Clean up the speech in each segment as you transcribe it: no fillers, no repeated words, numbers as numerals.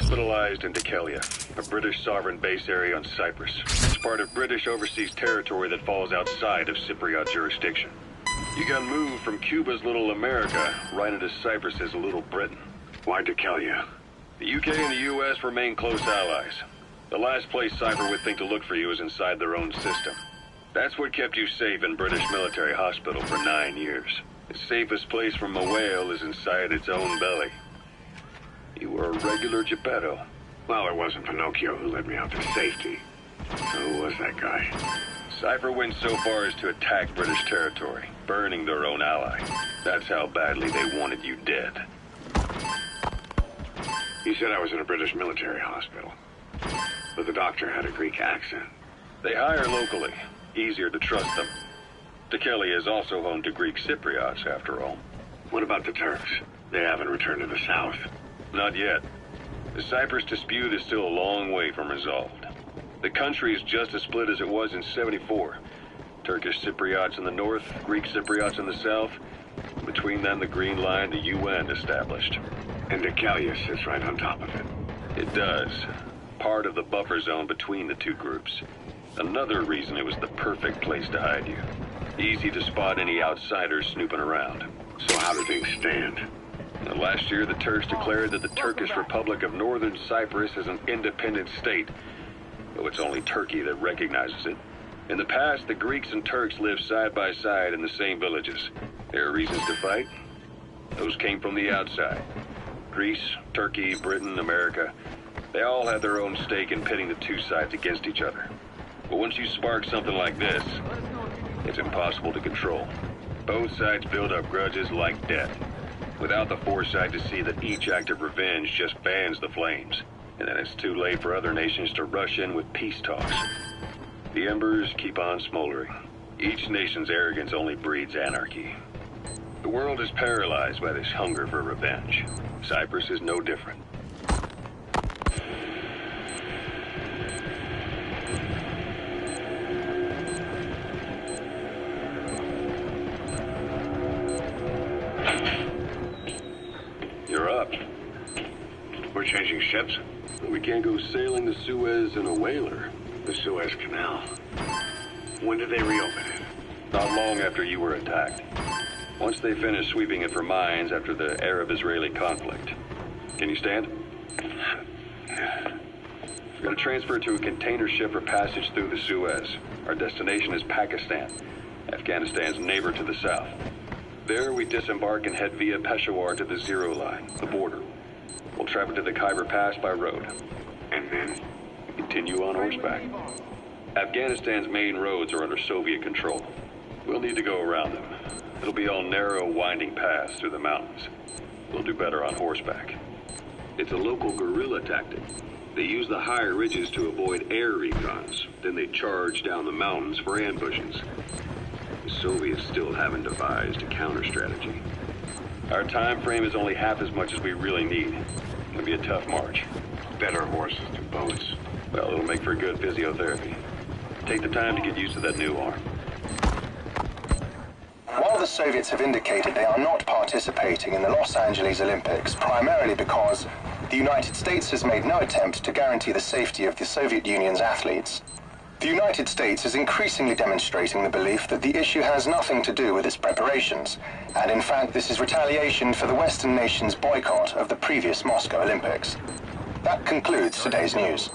hospitalized in Dikelia, a British sovereign base area on Cyprus. It's part of British overseas territory that falls outside of Cypriot jurisdiction. You got moved from Cuba's Little America right into Cyprus's Little Britain. Why Dikelia? The UK and the US remain close allies. The last place Cypher would think to look for you is inside their own system. That's what kept you safe in British military hospital for 9 years. The safest place from a whale is inside its own belly. You were a regular Geppetto. Well, it wasn't Pinocchio who led me out to safety. So who was that guy? Cypher went so far as to attack British territory, burning their own ally. That's how badly they wanted you dead. You said I was in a British military hospital, but the doctor had a Greek accent. They hire locally. Easier to trust them. Dikelia is also home to Greek Cypriots, after all. What about the Turks? They haven't returned to the south. Not yet. The Cyprus dispute is still a long way from resolved. The country is just as split as it was in '74. Turkish Cypriots in the north, Greek Cypriots in the south. Between them, the Green Line, the UN established. And Dikelia sits right on top of it. It does. Part of the buffer zone between the two groups. Another reason it was the perfect place to hide you. Easy to spot any outsiders snooping around. So how do things stand? Last year, the Turks declared that the Turkish Republic of Northern Cyprus is an independent state, though it's only Turkey that recognizes it. In the past, the Greeks and Turks lived side by side in the same villages. There are reasons to fight. Those came from the outside. Greece, Turkey, Britain, America, they all had their own stake in pitting the two sides against each other. But once you spark something like this, it's impossible to control. Both sides build up grudges like death, without the foresight to see that each act of revenge just fans the flames, and then it's too late for other nations to rush in with peace talks. The embers keep on smoldering. Each nation's arrogance only breeds anarchy. The world is paralyzed by this hunger for revenge. Cyprus is no different. You're up. We're changing ships? We can't go sailing the Suez in a whaler. The Suez Canal. When did they reopen it? Not long after you were attacked. Once they finished sweeping it for mines after the Arab-Israeli conflict. Can you stand? We're going to transfer to a container ship for passage through the Suez. Our destination is Pakistan, Afghanistan's neighbor to the south. There we disembark and head via Peshawar to the Zero Line, the border. We'll travel to the Khyber Pass by road. And then? Continue on horseback. Afghanistan's main roads are under Soviet control. We'll need to go around them. It'll be all narrow, winding paths through the mountains. We'll do better on horseback. It's a local guerrilla tactic. They use the higher ridges to avoid air recons. Then they charge down the mountains for ambushes. The Soviets still haven't devised a counter-strategy. Our time frame is only half as much as we really need. It'll be a tough march. Better horses than boats. Well, it'll make for good physiotherapy. Take the time to get used to that new arm. While the Soviets have indicated they are not participating in the Los Angeles Olympics, primarily because the United States has made no attempt to guarantee the safety of the Soviet Union's athletes, the United States is increasingly demonstrating the belief that the issue has nothing to do with its preparations, and in fact this is retaliation for the Western nations' boycott of the previous Moscow Olympics. That concludes today's news.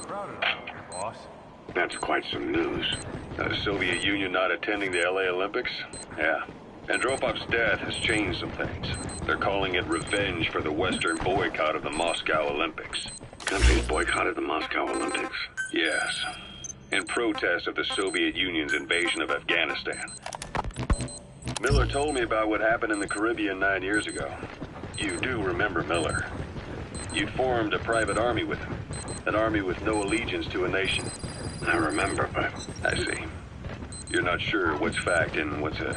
That's quite some news. The Soviet Union not attending the LA Olympics? Yeah. Andropov's death has changed some things. They're calling it revenge for the Western boycott of the Moscow Olympics. Countries boycotted the Moscow Olympics? Yes. In protest of the Soviet Union's invasion of Afghanistan. Miller told me about what happened in the Caribbean 9 years ago. You do remember Miller. You'd formed a private army with him. An army with no allegiance to a nation. I remember, but... I see. You're not sure what's fact and what's a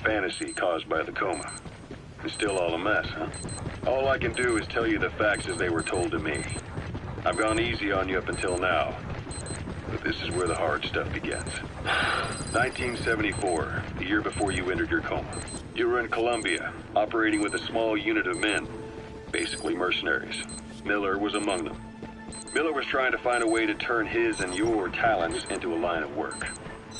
fantasy caused by the coma. It's still all a mess, huh? All I can do is tell you the facts as they were told to me. I've gone easy on you up until now, but this is where the hard stuff begins. 1974, the year before you entered your coma. You were in Colombia, operating with a small unit of men, basically mercenaries. Miller was among them. Miller was trying to find a way to turn his and your talents into a line of work.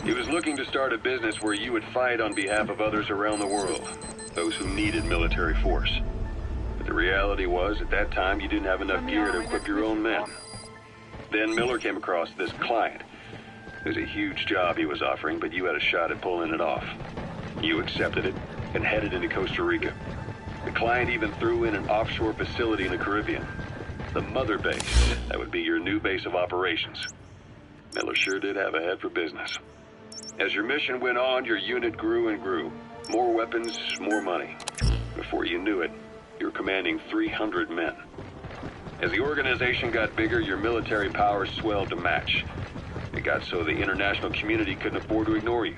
He was looking to start a business where you would fight on behalf of others around the world, those who needed military force. But the reality was, at that time, you didn't have enough gear to equip your own men. Then Miller came across this client. It was a huge job he was offering, but you had a shot at pulling it off. You accepted it and headed into Costa Rica. The client even threw in an offshore facility in the Caribbean. The mother base, that would be your new base of operations. Miller sure did have a head for business. As your mission went on, your unit grew and grew. More weapons, more money. Before you knew it, you were commanding 300 men. As the organization got bigger, your military powers swelled to match. It got so the international community couldn't afford to ignore you.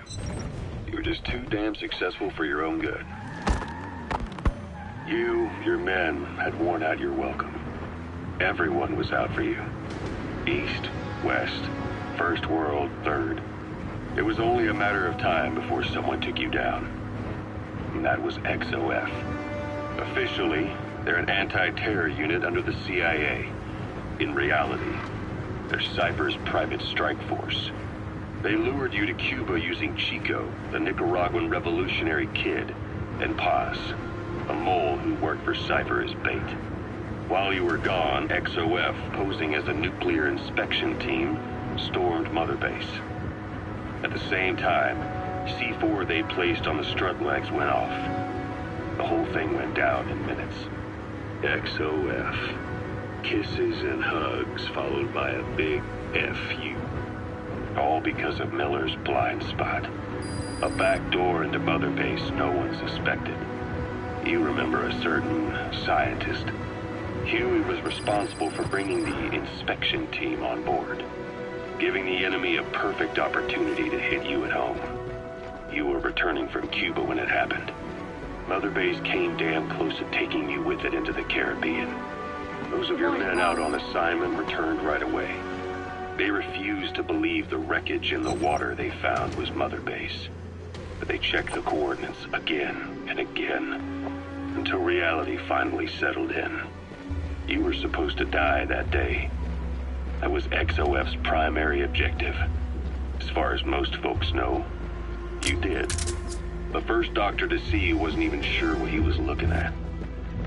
You were just too damn successful for your own good. You, your men, had worn out your welcome. Everyone was out for you. East, West, First World, Third. It was only a matter of time before someone took you down. And that was XOF. Officially, they're an anti-terror unit under the CIA. In reality, they're Cypher's private strike force. They lured you to Cuba using Chico, the Nicaraguan revolutionary kid, and Paz, a mole who worked for Cypher as bait. While you were gone, XOF, posing as a nuclear inspection team, stormed Mother Base. At the same time, C4 they placed on the strut legs went off. The whole thing went down in minutes. XOF. Kisses and hugs followed by a big F.U. All because of Miller's blind spot. A back door into Mother Base no one suspected. You remember a certain scientist. Huey was responsible for bringing the inspection team on board, giving the enemy a perfect opportunity to hit you at home. You were returning from Cuba when it happened. Mother Base came damn close to taking you with it into the Caribbean. Those of your men out on assignment returned right away. They refused to believe the wreckage in the water they found was Mother Base. But they checked the coordinates again and again, until reality finally settled in. You were supposed to die that day. That was XOF's primary objective. As far as most folks know, you did. The first doctor to see you wasn't even sure what he was looking at.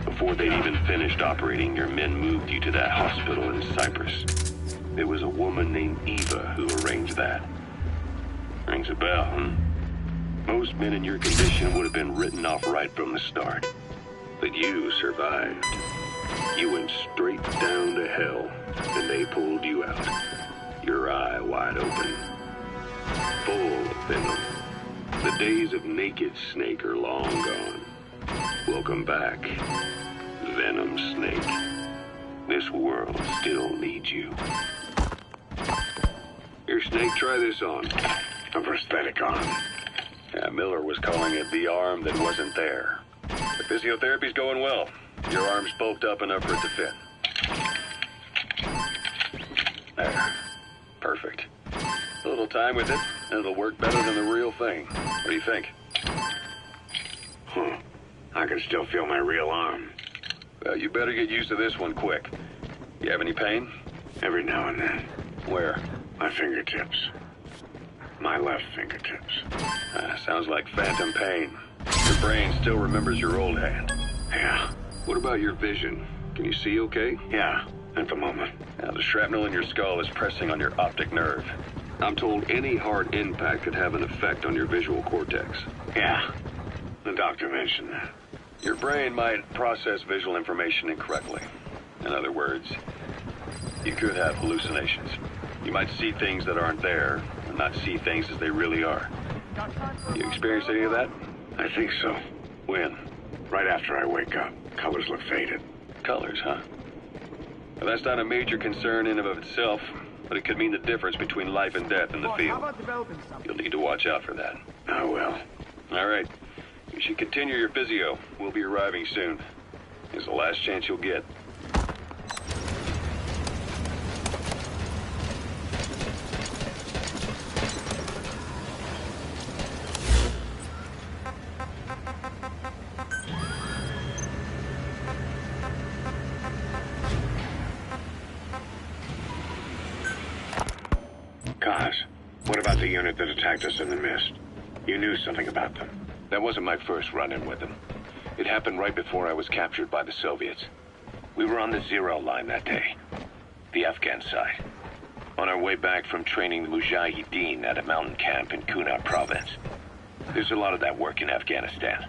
Before they'd even finished operating, your men moved you to that hospital in Cyprus. It was a woman named Eva who arranged that. Rings a bell, huh? Most men in your condition would have been written off right from the start. But you survived. You went straight down to hell, and they pulled you out. Your eye wide open. Full of venom. The days of naked Snake are long gone. Welcome back, Venom Snake. This world still needs you. Here, Snake, try this on. A prosthetic arm. Yeah, Miller was calling it the arm that wasn't there. The physiotherapy's going well. Your arm's bulked up enough for it to fit. There. Perfect. A little time with it, and it'll work better than the real thing. What do you think? I can still feel my real arm. Well, you better get used to this one quick. You have any pain? Every now and then. Where? My fingertips. My left fingertips. Sounds like phantom pain. Your brain still remembers your old hand. Yeah. What about your vision? Can you see okay? Yeah, at the moment. Now, the shrapnel in your skull is pressing on your optic nerve. I'm told any hard impact could have an effect on your visual cortex. Yeah, the doctor mentioned that. Your brain might process visual information incorrectly. In other words, you could have hallucinations. You might see things that aren't there, and not see things as they really are. You experience any of that? I think so. When? Right after I wake up. Colors look faded. Colors, huh? Well, that's not a major concern in and of itself, but it could mean the difference between life and death in the field. You'll need to watch out for that. I will. All right. You should continue your physio. We'll be arriving soon. It's the last chance you'll get. unit that attacked us in the mist. You knew something about them. That wasn't my first run-in with them. It happened right before I was captured by the Soviets. We were on the Zero line that day, the Afghan side, on our way back from training the Mujahideen at a mountain camp in Kunar province. There's a lot of that work in Afghanistan.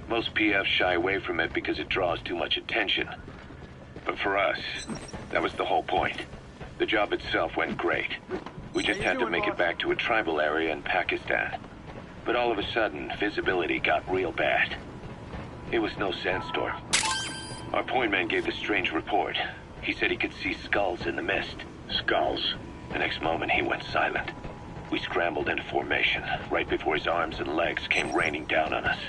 Most PFs shy away from it because it draws too much attention. But for us, that was the whole point. The job itself went great. We just had to make it back to a tribal area in Pakistan. But all of a sudden, visibility got real bad. It was no sandstorm. Our point man gave this strange report. He said he could see skulls in the mist. Skulls. The next moment, he went silent. We scrambled into formation, right before his arms and legs came raining down on us.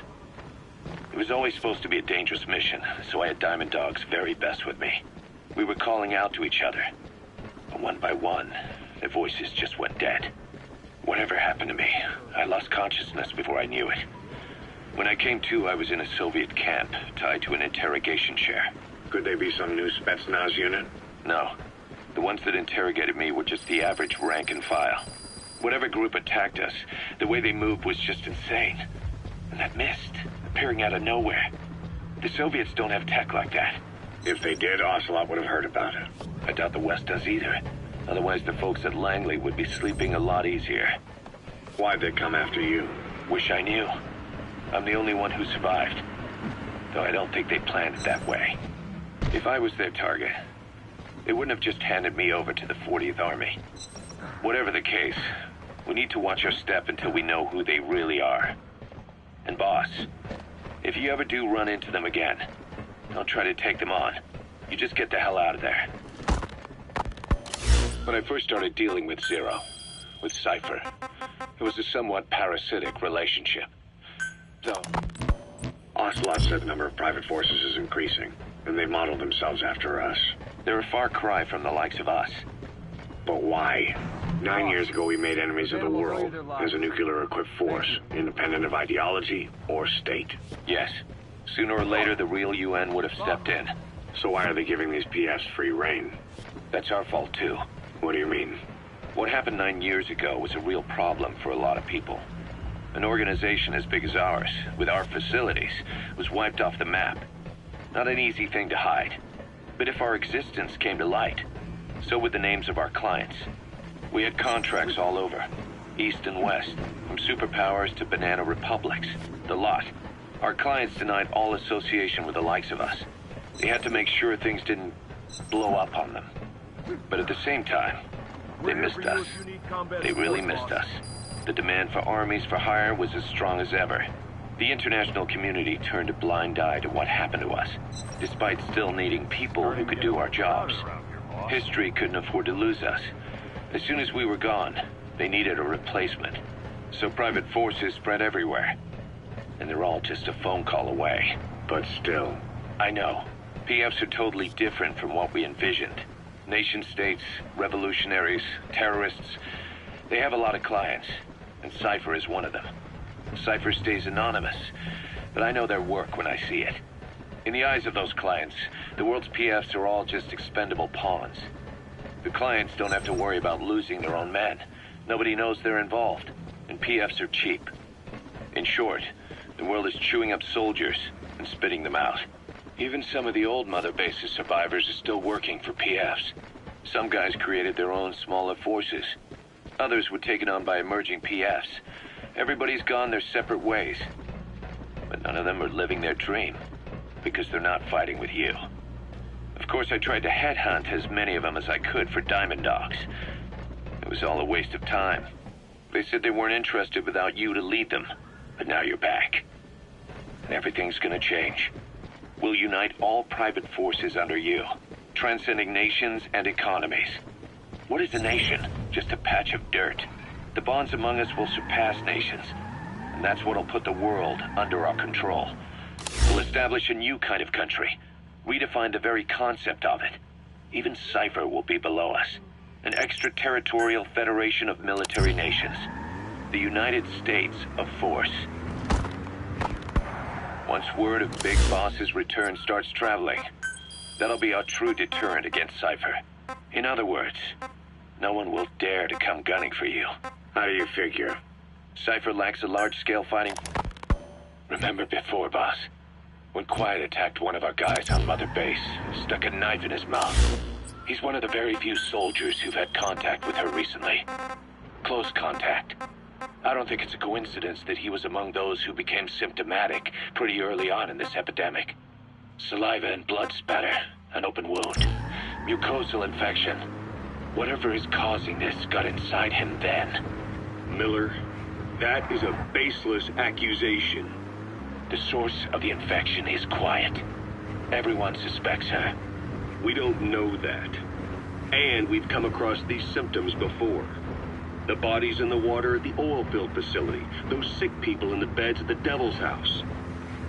It was always supposed to be a dangerous mission, so I had Diamond Dog's very best with me. We were calling out to each other. But one by one, their voices just went dead. Whatever happened to me, I lost consciousness before I knew it. When I came to, I was in a Soviet camp, tied to an interrogation chair. Could they be some new Spetsnaz unit? No. The ones that interrogated me were just the average rank and file. Whatever group attacked us, the way they moved was just insane. And that mist, appearing out of nowhere. The Soviets don't have tech like that. If they did, Ocelot would have heard about it. I doubt the West does either. Otherwise, the folks at Langley would be sleeping a lot easier. Why'd they come after you? Wish I knew. I'm the only one who survived. Though I don't think they planned it that way. If I was their target, they wouldn't have just handed me over to the 40th Army. Whatever the case, we need to watch our step until we know who they really are. And boss, if you ever do run into them again, don't try to take them on. You just get the hell out of there. When I first started dealing with Zero, with Cypher, it was a somewhat parasitic relationship. So, Ocelot said the number of private forces is increasing, and they modeled themselves after us. they're a far cry from the likes of us. But why? 9 years ago, we made enemies of the world as a nuclear-equipped force, independent of ideology or state. Yes. Sooner or later, the real UN would have stepped in. So why are they giving these PFs free reign? That's our fault, too. What do you mean? What happened 9 years ago was a real problem for a lot of people. An organization as big as ours, with our facilities, was wiped off the map. Not an easy thing to hide. But if our existence came to light, so would the names of our clients. We had contracts all over, east and west, from superpowers to banana republics, the lot. Our clients denied all association with the likes of us. They had to make sure things didn't blow up on them. But at the same time, they missed us. They really missed us. The demand for armies for hire was as strong as ever. The international community turned a blind eye to what happened to us, despite still needing people who could do our jobs. History couldn't afford to lose us. As soon as we were gone, they needed a replacement. So private forces spread everywhere. And they're all just a phone call away. But still. I know. PFs are totally different from what we envisioned. Nation-states, revolutionaries, terrorists, they have a lot of clients, and Cypher is one of them. Cypher stays anonymous, but I know their work when I see it. In the eyes of those clients, the world's PFs are all just expendable pawns. The clients don't have to worry about losing their own men. Nobody knows they're involved, and PFs are cheap. In short, the world is chewing up soldiers and spitting them out. Even some of the old Mother Base's survivors are still working for PFs. Some guys created their own smaller forces. Others were taken on by emerging PFs. Everybody's gone their separate ways. But none of them are living their dream, because they're not fighting with you. Of course, I tried to headhunt as many of them as I could for Diamond Dogs. It was all a waste of time. They said they weren't interested without you to lead them, but now you're back. And everything's gonna change. We'll unite all private forces under you, transcending nations and economies. What is a nation? Just a patch of dirt. The bonds among us will surpass nations, and that's what'll put the world under our control. We'll establish a new kind of country, redefine the very concept of it. Even Cypher will be below us, an extraterritorial federation of military nations, the United States of Force. Once word of Big Boss's return starts traveling, that'll be our true deterrent against Cypher. In other words, no one will dare to come gunning for you. How do you figure? Cypher lacks a large-scale fighting... Remember before, boss? When Quiet attacked one of our guys on Mother Base, stuck a knife in his mouth. He's one of the very few soldiers who've had contact with her recently. Close contact. I don't think it's a coincidence that he was among those who became symptomatic pretty early on in this epidemic. Saliva and blood spatter, an open wound, mucosal infection. Whatever is causing this got inside him then. Miller, that is a baseless accusation. The source of the infection is Quiet. Everyone suspects her. We don't know that. And we've come across these symptoms before. The bodies in the water at the oil field facility. Those sick people in the beds at the Devil's House.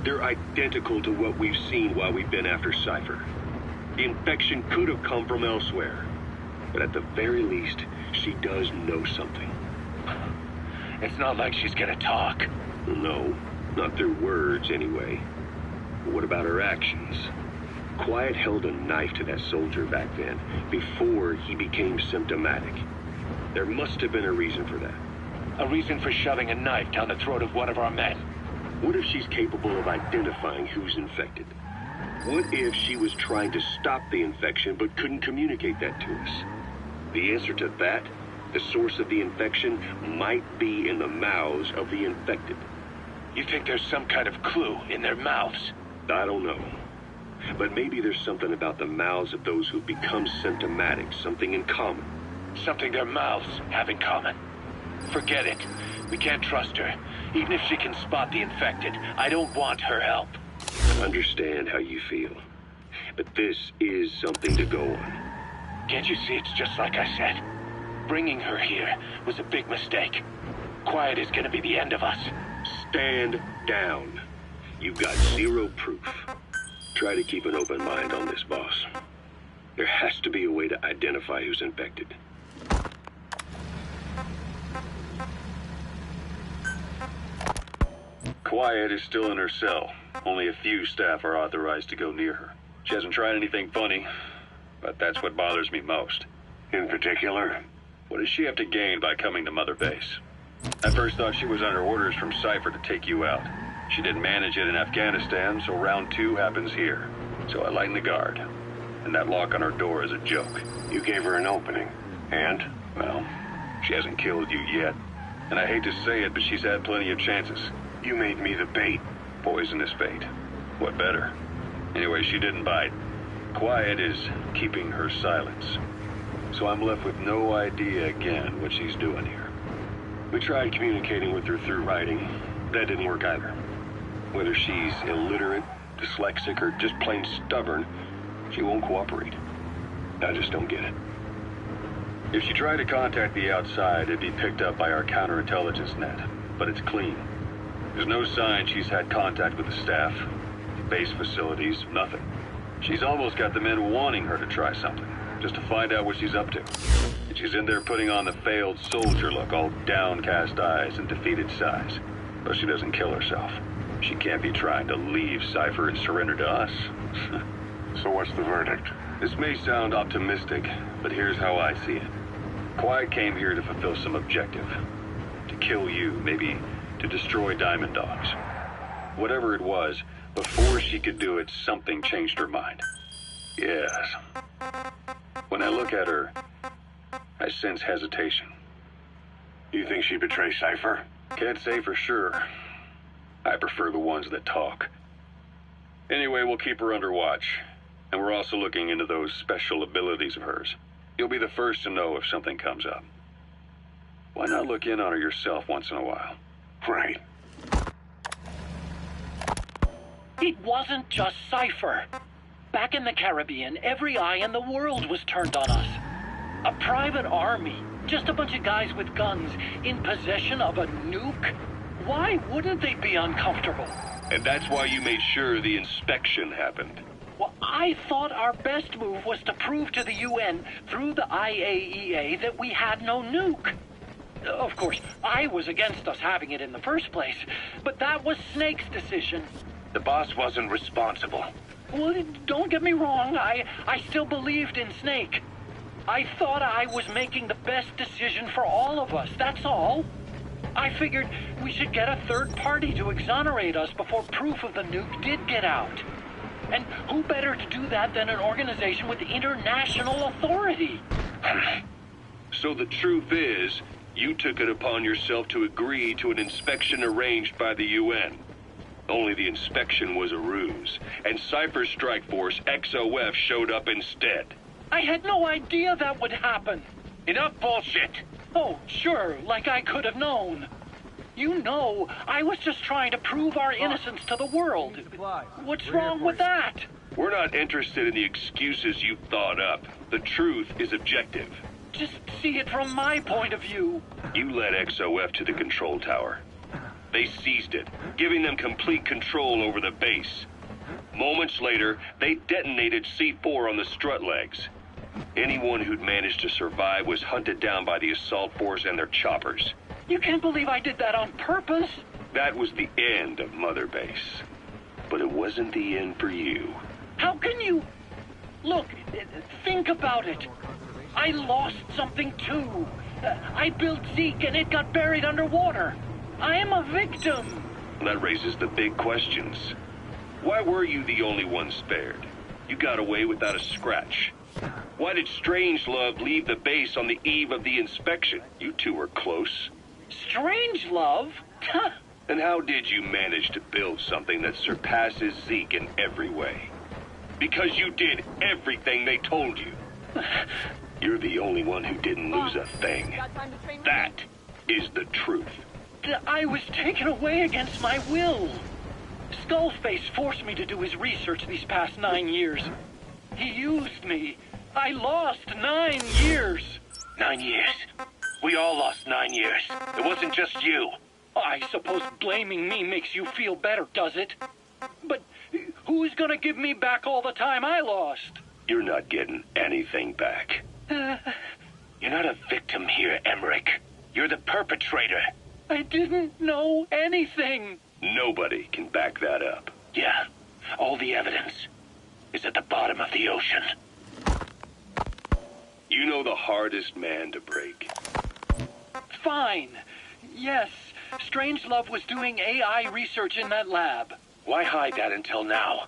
They're identical to what we've seen while we've been after Cypher. The infection could have come from elsewhere. But at the very least, she does know something. It's not like she's gonna talk. No, not through words anyway. But what about her actions? Quiet held a knife to that soldier back then, before he became symptomatic. There must have been a reason for that. A reason for shoving a knife down the throat of one of our men. What if she's capable of identifying who's infected? What if she was trying to stop the infection but couldn't communicate that to us? The answer to that, the source of the infection, might be in the mouths of the infected. You think there's some kind of clue in their mouths? I don't know. But maybe there's something about the mouths of those who've become symptomatic, something in common. Something their mouths have in common. Forget it. We can't trust her. Even if she can spot the infected, I don't want her help. I understand how you feel. But this is something to go on. Can't you see it's just like I said? Bringing her here was a big mistake. Quiet is gonna be the end of us. Stand down. You've got zero proof. Try to keep an open mind on this, boss. There has to be a way to identify who's infected. Quiet is still in her cell. Only a few staff are authorized to go near her. She hasn't tried anything funny, but that's what bothers me most. In particular? What does she have to gain by coming to Mother Base? I first thought she was under orders from Cypher to take you out. She didn't manage it in Afghanistan, so round 2 happens here. So I lighten the guard. And that lock on her door is a joke. You gave her an opening. And? Well, she hasn't killed you yet. And I hate to say it, but she's had plenty of chances. You made me the bait. Poisonous bait. What better? Anyway, she didn't bite. Quiet is keeping her silence. So I'm left with no idea again what she's doing here. We tried communicating with her through writing. That didn't work either. Whether she's illiterate, dyslexic, or just plain stubborn, she won't cooperate. I just don't get it. If she tried to contact the outside, it'd be picked up by our counterintelligence net. But it's clean. There's no sign she's had contact with the staff, base facilities, nothing. She's almost got the men wanting her to try something, just to find out what she's up to. And she's in there putting on the failed soldier look, all downcast eyes and defeated sighs. But she doesn't kill herself. She can't be trying to leave Cypher and surrender to us. So what's the verdict? This may sound optimistic, but here's how I see it. Quiet came here to fulfill some objective. To kill you, maybe to destroy Diamond Dogs. Whatever it was, before she could do it, something changed her mind. Yes. When I look at her, I sense hesitation. You think she'd betray Cypher? Can't say for sure. I prefer the ones that talk. Anyway, we'll keep her under watch. And we're also looking into those special abilities of hers. You'll be the first to know if something comes up. Why not look in on her yourself once in a while? Right. It wasn't just Cypher. Back in the Caribbean, every eye in the world was turned on us. A private army, just a bunch of guys with guns, in possession of a nuke? Why wouldn't they be uncomfortable? And that's why you made sure the inspection happened. Well, I thought our best move was to prove to the UN through the IAEA that we had no nuke. Of course, I was against us having it in the first place, but that was Snake's decision. The boss wasn't responsible. Well, don't get me wrong, I still believed in Snake. I thought I was making the best decision for all of us, that's all. I figured we should get a third party to exonerate us before proof of the nuke did get out. And who better to do that than an organization with international authority? So the truth is, you took it upon yourself to agree to an inspection arranged by the UN. Only the inspection was a ruse, and Cypher's strike force, XOF, showed up instead. I had no idea that would happen. Enough bullshit! Oh, sure, like I could have known. You know, I was just trying to prove our innocence to the world. What's wrong with that? We're not interested in the excuses you thought up. The truth is objective. Just see it from my point of view. You led XOF to the control tower. They seized it, giving them complete control over the base. Moments later, they detonated C4 on the strut legs. Anyone who'd managed to survive was hunted down by the assault force and their choppers. You can't believe I did that on purpose. That was the end of Mother Base. But it wasn't the end for you. How can you... Look, think about it. I lost something too. I built Zeke and it got buried underwater. I am a victim. That raises the big questions. Why were you the only one spared? You got away without a scratch. Why did Strangelove leave the base on the eve of the inspection? You two were close. Strangelove? And how did you manage to build something that surpasses Zeke in every way? Because you did everything they told you. You're the only one who didn't lose a thing. That is the truth. I was taken away against my will. Skullface forced me to do his research these past 9 years. He used me. I lost 9 years. 9 years? We all lost 9 years. It wasn't just you. I suppose blaming me makes you feel better, does it? But who's gonna give me back all the time I lost? You're not getting anything back. You're not a victim here, Emmerich. You're the perpetrator. I didn't know anything. Nobody can back that up. Yeah, all the evidence is at the bottom of the ocean. You know the hardest man to break. Fine. Yes, Strangelove was doing AI research in that lab. Why hide that until now?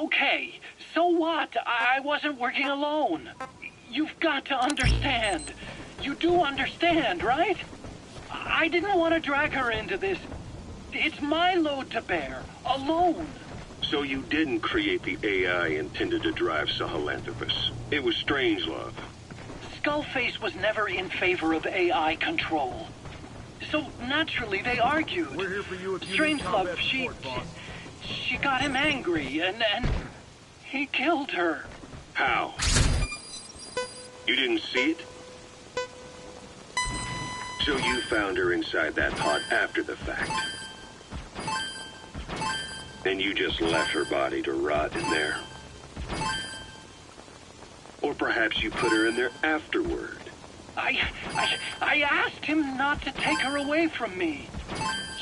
Okay, so what? I wasn't working alone. You've got to understand. You do understand, right? I didn't want to drag her into this. It's my load to bear, alone. So you didn't create the AI intended to drive Sahelanthropus. It was Strangelove. Skullface was never in favor of AI control. So naturally they argued. We're here for you if you need Strangelove, combat support, boss. she got him angry and he killed her. How? You didn't see it? So you found her inside that pod after the fact. And you just left her body to rot in there. Or perhaps you put her in there afterward. I asked him not to take her away from me.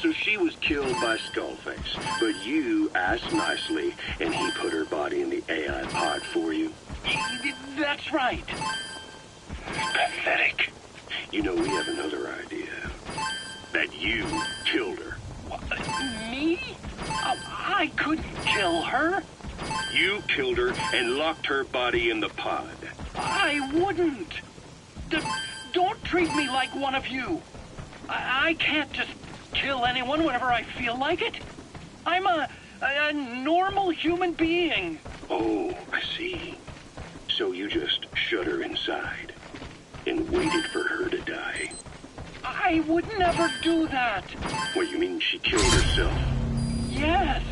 So she was killed by Skullface, but you asked nicely, and he put her body in the AI pod for you. That's right. Pathetic. You know, we have another idea. That you killed her. What, me? I couldn't kill her. You killed her and locked her body in the pod. I wouldn't. Don't treat me like one of you. I can't just kill anyone whenever I feel like it. I'm a normal human being. Oh, I see. So you just shut her inside and waited for her to die. I would never do that. What, you mean she killed herself? Yes.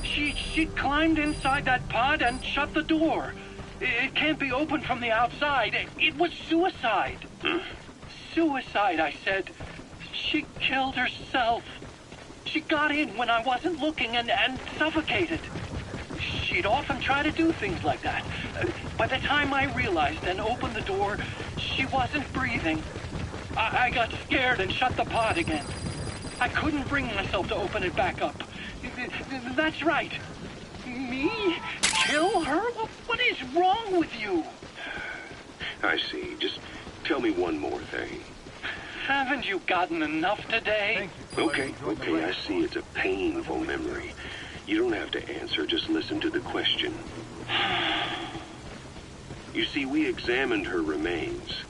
She climbed inside that pod and shut the door. It can't be opened from the outside. It was suicide. Suicide, I said. She killed herself. She got in when I wasn't looking and suffocated. She'd often try to do things like that. By the time I realized and opened the door, she wasn't breathing. I got scared and shut the pod again. I couldn't bring myself to open it back up. That's right. Me? Kill her? What is wrong with you? I see. Just tell me one more thing. Haven't you gotten enough today? Okay, I see it's a painful memory. You don't have to answer, just listen to the question. You see, we examined her remains.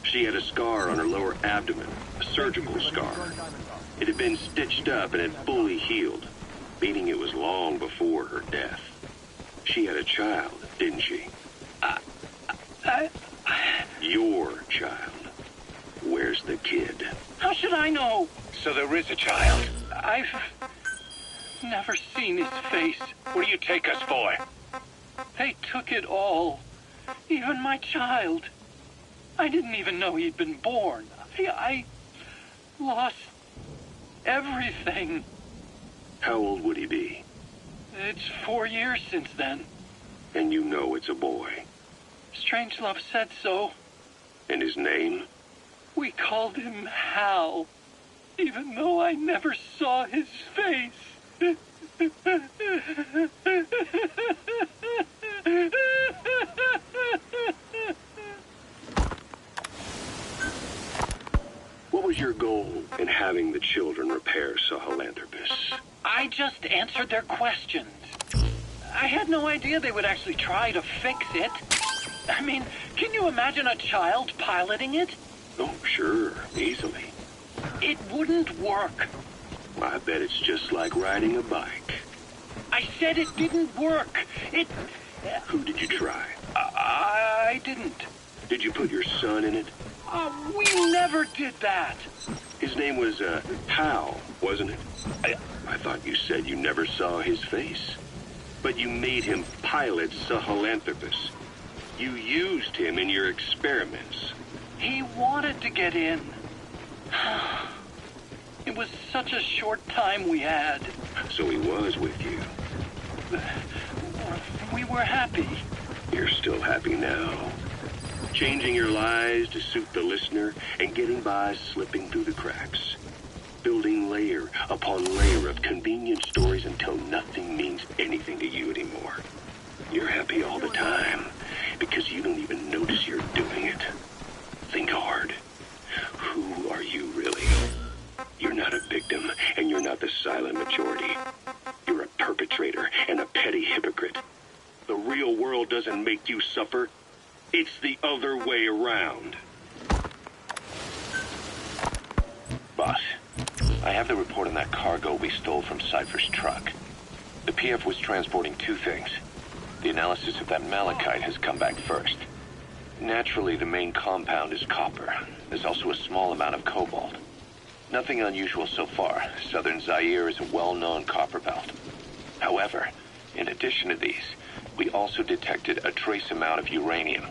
She had a scar on her lower abdomen, a surgical scar. It had been stitched up and had fully healed, meaning it was long before her death. She had a child, didn't she? Your child. Where's the kid? How should I know? So there is a child. I've never seen his face. What do you take us for? They took it all. Even my child. I didn't even know he'd been born. I lost everything. How old would he be? It's 4 years since then. And you know it's a boy. Strangelove said so. And his name? We called him Hal, even though I never saw his face. What was your goal in having the children repair Sahelanthropus? I just answered their questions. I had no idea they would actually try to fix it. I mean, can you imagine a child piloting it? Oh, sure, easily. It wouldn't work. I bet it's just like riding a bike. I said it didn't work. Who did you try? I didn't. Did you put your son in it? We never did that. His name was, Hal, wasn't it? I thought you said you never saw his face. But you made him pilot Sahelanthropus. You used him in your experiments. He wanted to get in. It was such a short time we had. So he was with you. We were happy. You're still happy now. Changing your lies to suit the listener and getting by slipping through the cracks. Building layer upon layer of convenient stories until nothing means anything to you anymore. You're happy all the time because you don't even notice you're doing it. Think hard. Who are you really? You're not a victim, and you're not the silent majority. You're a perpetrator and a petty hypocrite. The real world doesn't make you suffer. It's the other way around. Boss, I have the report on that cargo we stole from Cypher's truck. The PF was transporting two things. The analysis of that malachite has come back first. Naturally, the main compound is copper. There's also a small amount of cobalt. Nothing unusual so far. Southern Zaire is a well-known copper belt. However, in addition to these, we also detected a trace amount of uranium.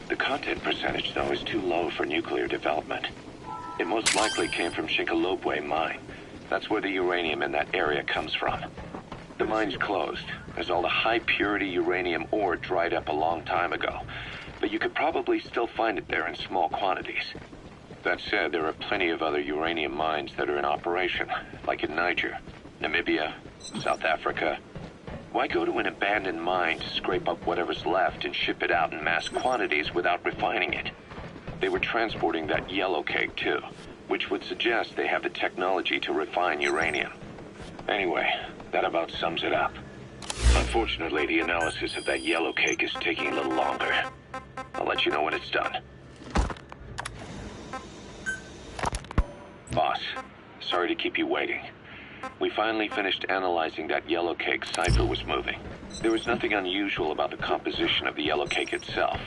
The content percentage, though, is too low for nuclear development. It most likely came from Shinkalobwe mine. That's where the uranium in that area comes from. The mine's closed, as all the high-purity uranium ore dried up a long time ago. But you could probably still find it there in small quantities. That said, there are plenty of other uranium mines that are in operation, like in Niger, Namibia, South Africa. Why go to an abandoned mine to scrape up whatever's left and ship it out in mass quantities without refining it? They were transporting that yellow cake, too, which would suggest they have the technology to refine uranium. Anyway, that about sums it up. Unfortunately, the analysis of that yellow cake is taking a little longer. I'll let you know when it's done. Boss, sorry to keep you waiting. We finally finished analyzing that yellow cake Cypher was moving. There was nothing unusual about the composition of the yellow cake itself.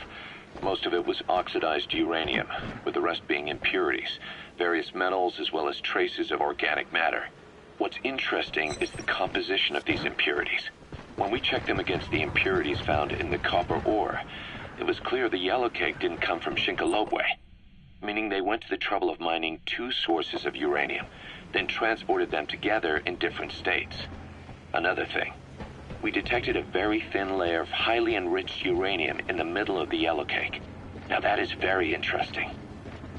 Most of it was oxidized uranium, with the rest being impurities, various metals as well as traces of organic matter. What's interesting is the composition of these impurities. When we checked them against the impurities found in the copper ore, it was clear the yellow cake didn't come from Shinkalobwe, meaning they went to the trouble of mining two sources of uranium, then transported them together in different states. Another thing, we detected a very thin layer of highly enriched uranium in the middle of the yellow cake. Now that is very interesting.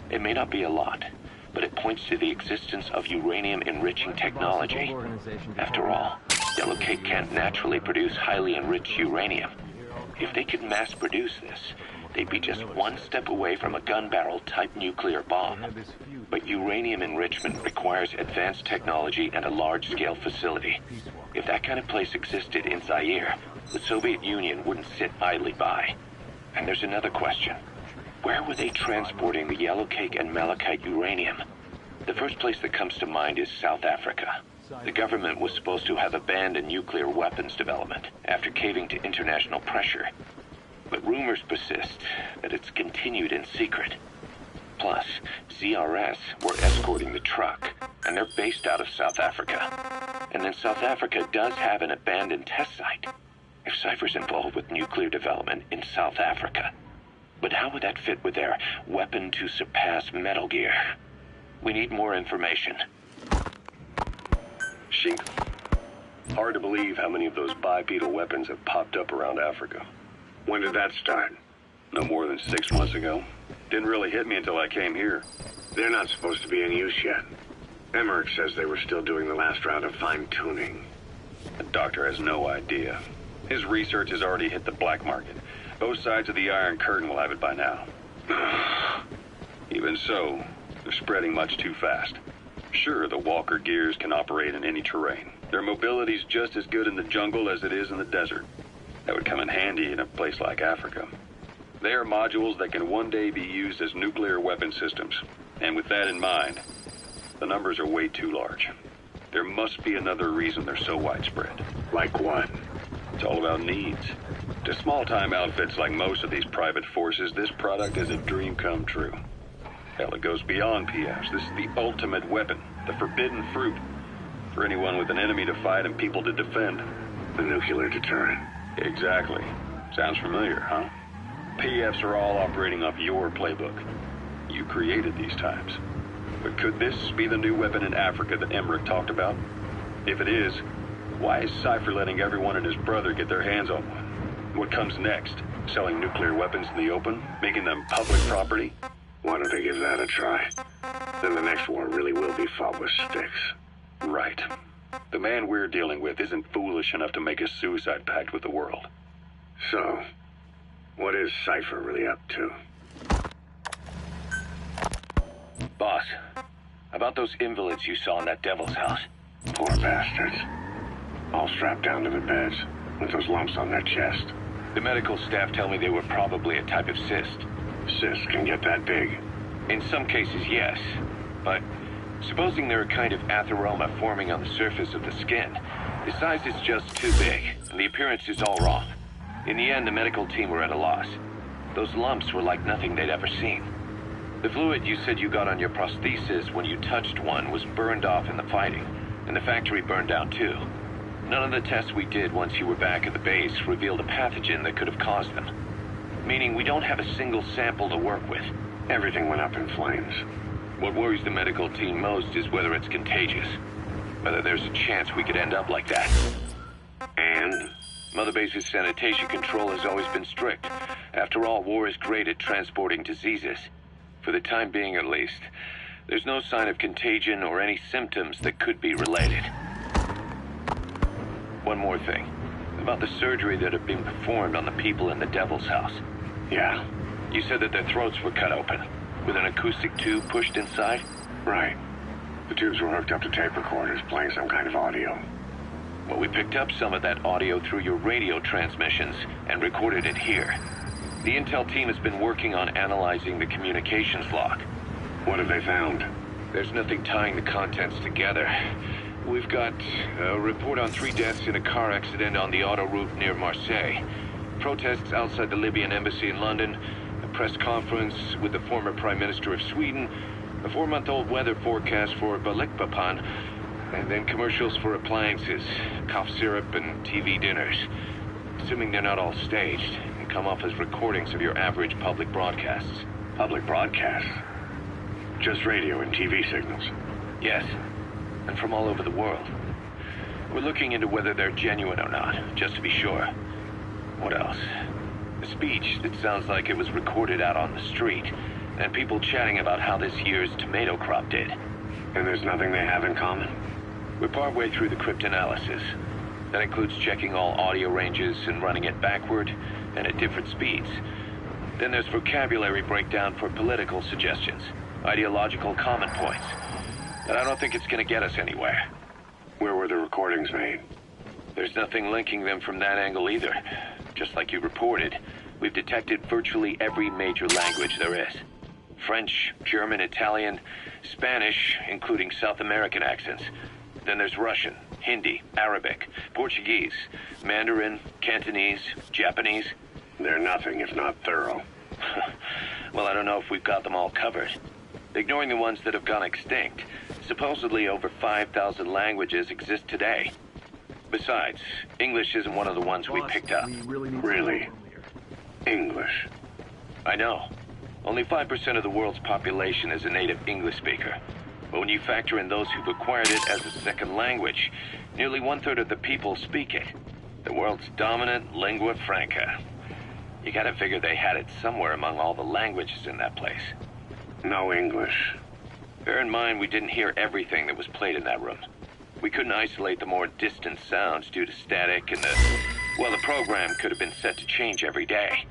It may not be a lot, but it points to the existence of uranium-enriching technology. After all, yellow cake can't naturally produce highly enriched uranium. If they could mass produce this, they'd be just one step away from a gun barrel type nuclear bomb. But uranium enrichment requires advanced technology and a large-scale facility. If that kind of place existed in Zaire, the Soviet Union wouldn't sit idly by. And there's another question. Where were they transporting the yellowcake and malachite uranium? The first place that comes to mind is South Africa. The government was supposed to have abandoned nuclear weapons development after caving to international pressure. But rumors persist that it's continued in secret. Plus, ZRS were escorting the truck, and they're based out of South Africa. And then South Africa does have an abandoned test site. If Cypher's involved with nuclear development in South Africa. But how would that fit with their weapon to surpass Metal Gear? We need more information. Sheik, hard to believe how many of those bipedal weapons have popped up around Africa. When did that start? No more than 6 months ago. Didn't really hit me until I came here. They're not supposed to be in use yet. Emmerich says they were still doing the last round of fine-tuning. The doctor has no idea. His research has already hit the black market. Both sides of the Iron Curtain will have it by now. Even so, they're spreading much too fast. Sure, the Walker gears can operate in any terrain. Their mobility's just as good in the jungle as it is in the desert. That would come in handy in a place like Africa. They are modules that can one day be used as nuclear weapon systems. And with that in mind, the numbers are way too large. There must be another reason they're so widespread. Like what? It's all about needs. To small-time outfits like most of these private forces, this product is a dream come true. Hell, it goes beyond PFs. This is the ultimate weapon, the forbidden fruit, for anyone with an enemy to fight and people to defend. The nuclear deterrent. Exactly. Sounds familiar, huh? PFs are all operating off your playbook. You created these times. But could this be the new weapon in Africa that Emmerich talked about? If it is, why is Cypher letting everyone and his brother get their hands on one? What comes next? Selling nuclear weapons in the open? Making them public property? Why don't they give that a try? Then the next war really will be fought with sticks. Right. The man we're dealing with isn't foolish enough to make a suicide pact with the world. So, what is Cypher really up to? Boss, about those invalids you saw in that devil's house. Poor bastards. All strapped down to the beds, with those lumps on their chest. The medical staff tell me they were probably a type of cyst. Cysts can get that big. In some cases, yes. But supposing they're a kind of atheroma forming on the surface of the skin, the size is just too big, and the appearance is all wrong. In the end, the medical team were at a loss. Those lumps were like nothing they'd ever seen. The fluid you said you got on your prosthesis when you touched one was burned off in the fighting, and the factory burned down too. None of the tests we did once you were back at the base revealed a pathogen that could have caused them. Meaning we don't have a single sample to work with. Everything went up in flames. What worries the medical team most is whether it's contagious. Whether there's a chance we could end up like that. And? Mother Base's sanitation control has always been strict. After all, war is great at transporting diseases. For the time being, at least, there's no sign of contagion or any symptoms that could be related. One more thing. About the surgery that had been performed on the people in the Devil's House. Yeah. You said that their throats were cut open, with an acoustic tube pushed inside? Right. The tubes were hooked up to tape recorders playing some kind of audio. Well, we picked up some of that audio through your radio transmissions and recorded it here. The intel team has been working on analyzing the communications log. What have they found? There's nothing tying the contents together. We've got a report on 3 deaths in a car accident on the autoroute near Marseille. Protests outside the Libyan embassy in London. A press conference with the former Prime Minister of Sweden. A 4-month-old weather forecast for Balikpapan. And then commercials for appliances, cough syrup, and TV dinners. Assuming they're not all staged, and come off as recordings of your average public broadcasts. Public broadcasts? Just radio and TV signals? Yes. And from all over the world. We're looking into whether they're genuine or not, just to be sure. What else? A speech that sounds like it was recorded out on the street, and people chatting about how this year's tomato crop did. And there's nothing they have in common? We're partway through the cryptanalysis. That includes checking all audio ranges and running it backward and at different speeds. Then there's vocabulary breakdown for political suggestions, ideological common points. But I don't think it's going to get us anywhere. Where were the recordings made? There's nothing linking them from that angle either. Just like you reported, we've detected virtually every major language there is. French, German, Italian, Spanish, including South American accents. Then there's Russian, Hindi, Arabic, Portuguese, Mandarin, Cantonese, Japanese. They're nothing if not thorough. Well, I don't know if we've got them all covered. Ignoring the ones that have gone extinct, supposedly over 5,000 languages exist today. Besides, English isn't one of the ones we picked up. Really? English? I know. Only 5% of the world's population is a native English speaker. But when you factor in those who've acquired it as a second language, nearly 1/3 of the people speak it. The world's dominant lingua franca. You gotta figure they had it somewhere among all the languages in that place. No English. Bear in mind, we didn't hear everything that was played in that room. We couldn't isolate the more distant sounds due to static and the program could have been set to change every day.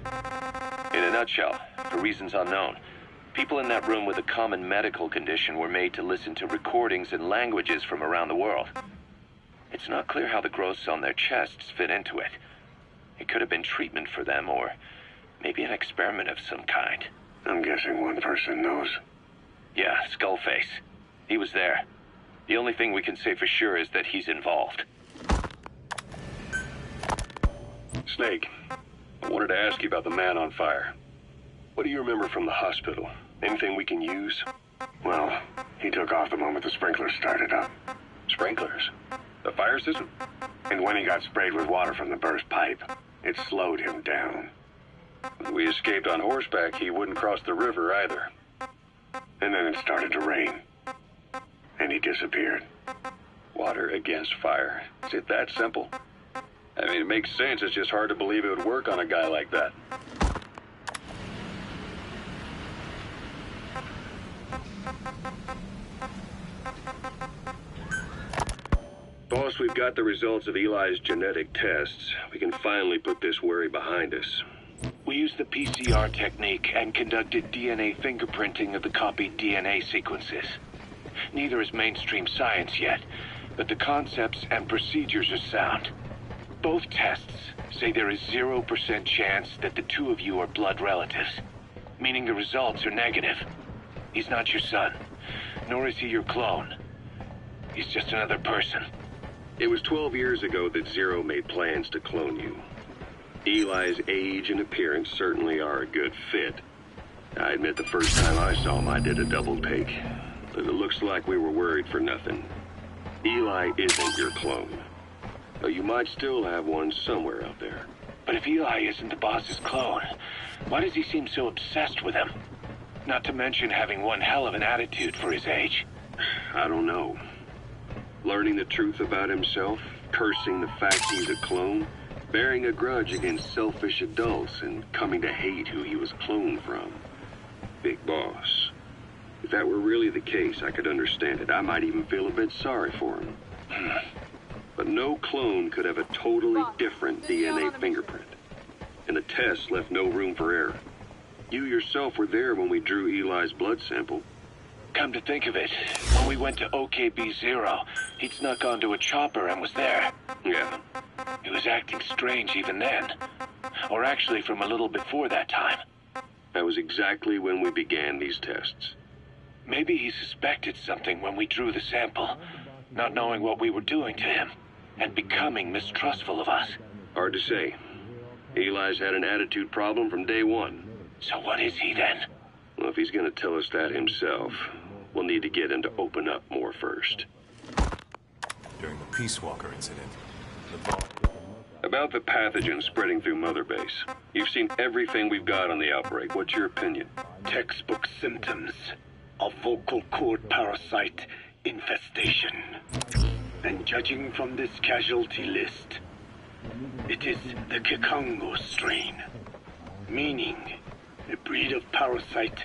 In a nutshell, for reasons unknown, people in that room with a common medical condition were made to listen to recordings in languages from around the world. It's not clear how the growths on their chests fit into it. It could have been treatment for them, or maybe an experiment of some kind. I'm guessing one person knows. Yeah, Skullface. He was there. The only thing we can say for sure is that he's involved. Snake, I wanted to ask you about the man on fire. What do you remember from the hospital? Anything we can use? Well, he took off the moment the sprinklers started up. Sprinklers? The fire system? And when he got sprayed with water from the burst pipe, it slowed him down. When we escaped on horseback, he wouldn't cross the river either. And then it started to rain. And he disappeared. Water against fire. Is it that simple? I mean, it makes sense. It's just hard to believe it would work on a guy like that. Boss, we've got the results of Eli's genetic tests. We can finally put this worry behind us. We used the PCR technique and conducted DNA fingerprinting of the copied DNA sequences. Neither is mainstream science yet, but the concepts and procedures are sound. Both tests say there is 0% chance that the two of you are blood relatives, meaning the results are negative. He's not your son, nor is he your clone. He's just another person. It was 12 years ago that Zero made plans to clone you. Eli's age and appearance certainly are a good fit. I admit the first time I saw him, I did a double take. But it looks like we were worried for nothing. Eli isn't your clone. Though you might still have one somewhere out there. But if Eli isn't the boss's clone, why does he seem so obsessed with him? Not to mention having one hell of an attitude for his age. I don't know. Learning the truth about himself, cursing the fact he's a clone, bearing a grudge against selfish adults, and coming to hate who he was cloned from. Big boss. If that were really the case, I could understand it. I might even feel a bit sorry for him. But no clone could have a totally different DNA fingerprint. And the tests left no room for error. You yourself were there when we drew Eli's blood sample. Come to think of it, when we went to OKB-0, he'd snuck onto a chopper and was there. Yeah. He was acting strange even then. Or actually from a little before that time. That was exactly when we began these tests. Maybe he suspected something when we drew the sample, not knowing what we were doing to him, and becoming mistrustful of us. Hard to say. Eli's had an attitude problem from day one. So what is he then? Well, if he's going to tell us that himself, we'll need to get him to open up more first. During the Peace Walker incident, About the pathogen spreading through Mother Base. You've seen everything we've got on the outbreak. What's your opinion? Textbook symptoms of vocal cord parasite infestation. And judging from this casualty list, it is the Kikongo strain, meaning a breed of parasite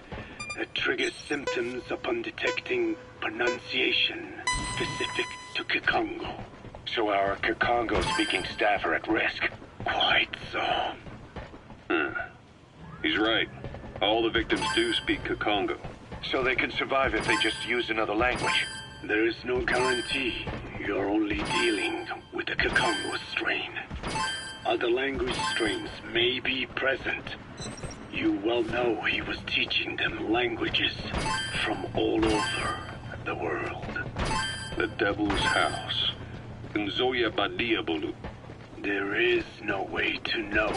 that triggers symptoms upon detecting pronunciation specific to Kikongo. So our Kikongo-speaking staff are at risk. Quite so. He's right. All the victims do speak Kikongo. So they can survive if they just use another language. There is no guarantee. You're only dealing with the Kikongo strain. Other language strains may be present. You well know he was teaching them languages from all over the world. The Devil's House. Nzoya Badiabulu. There is no way to know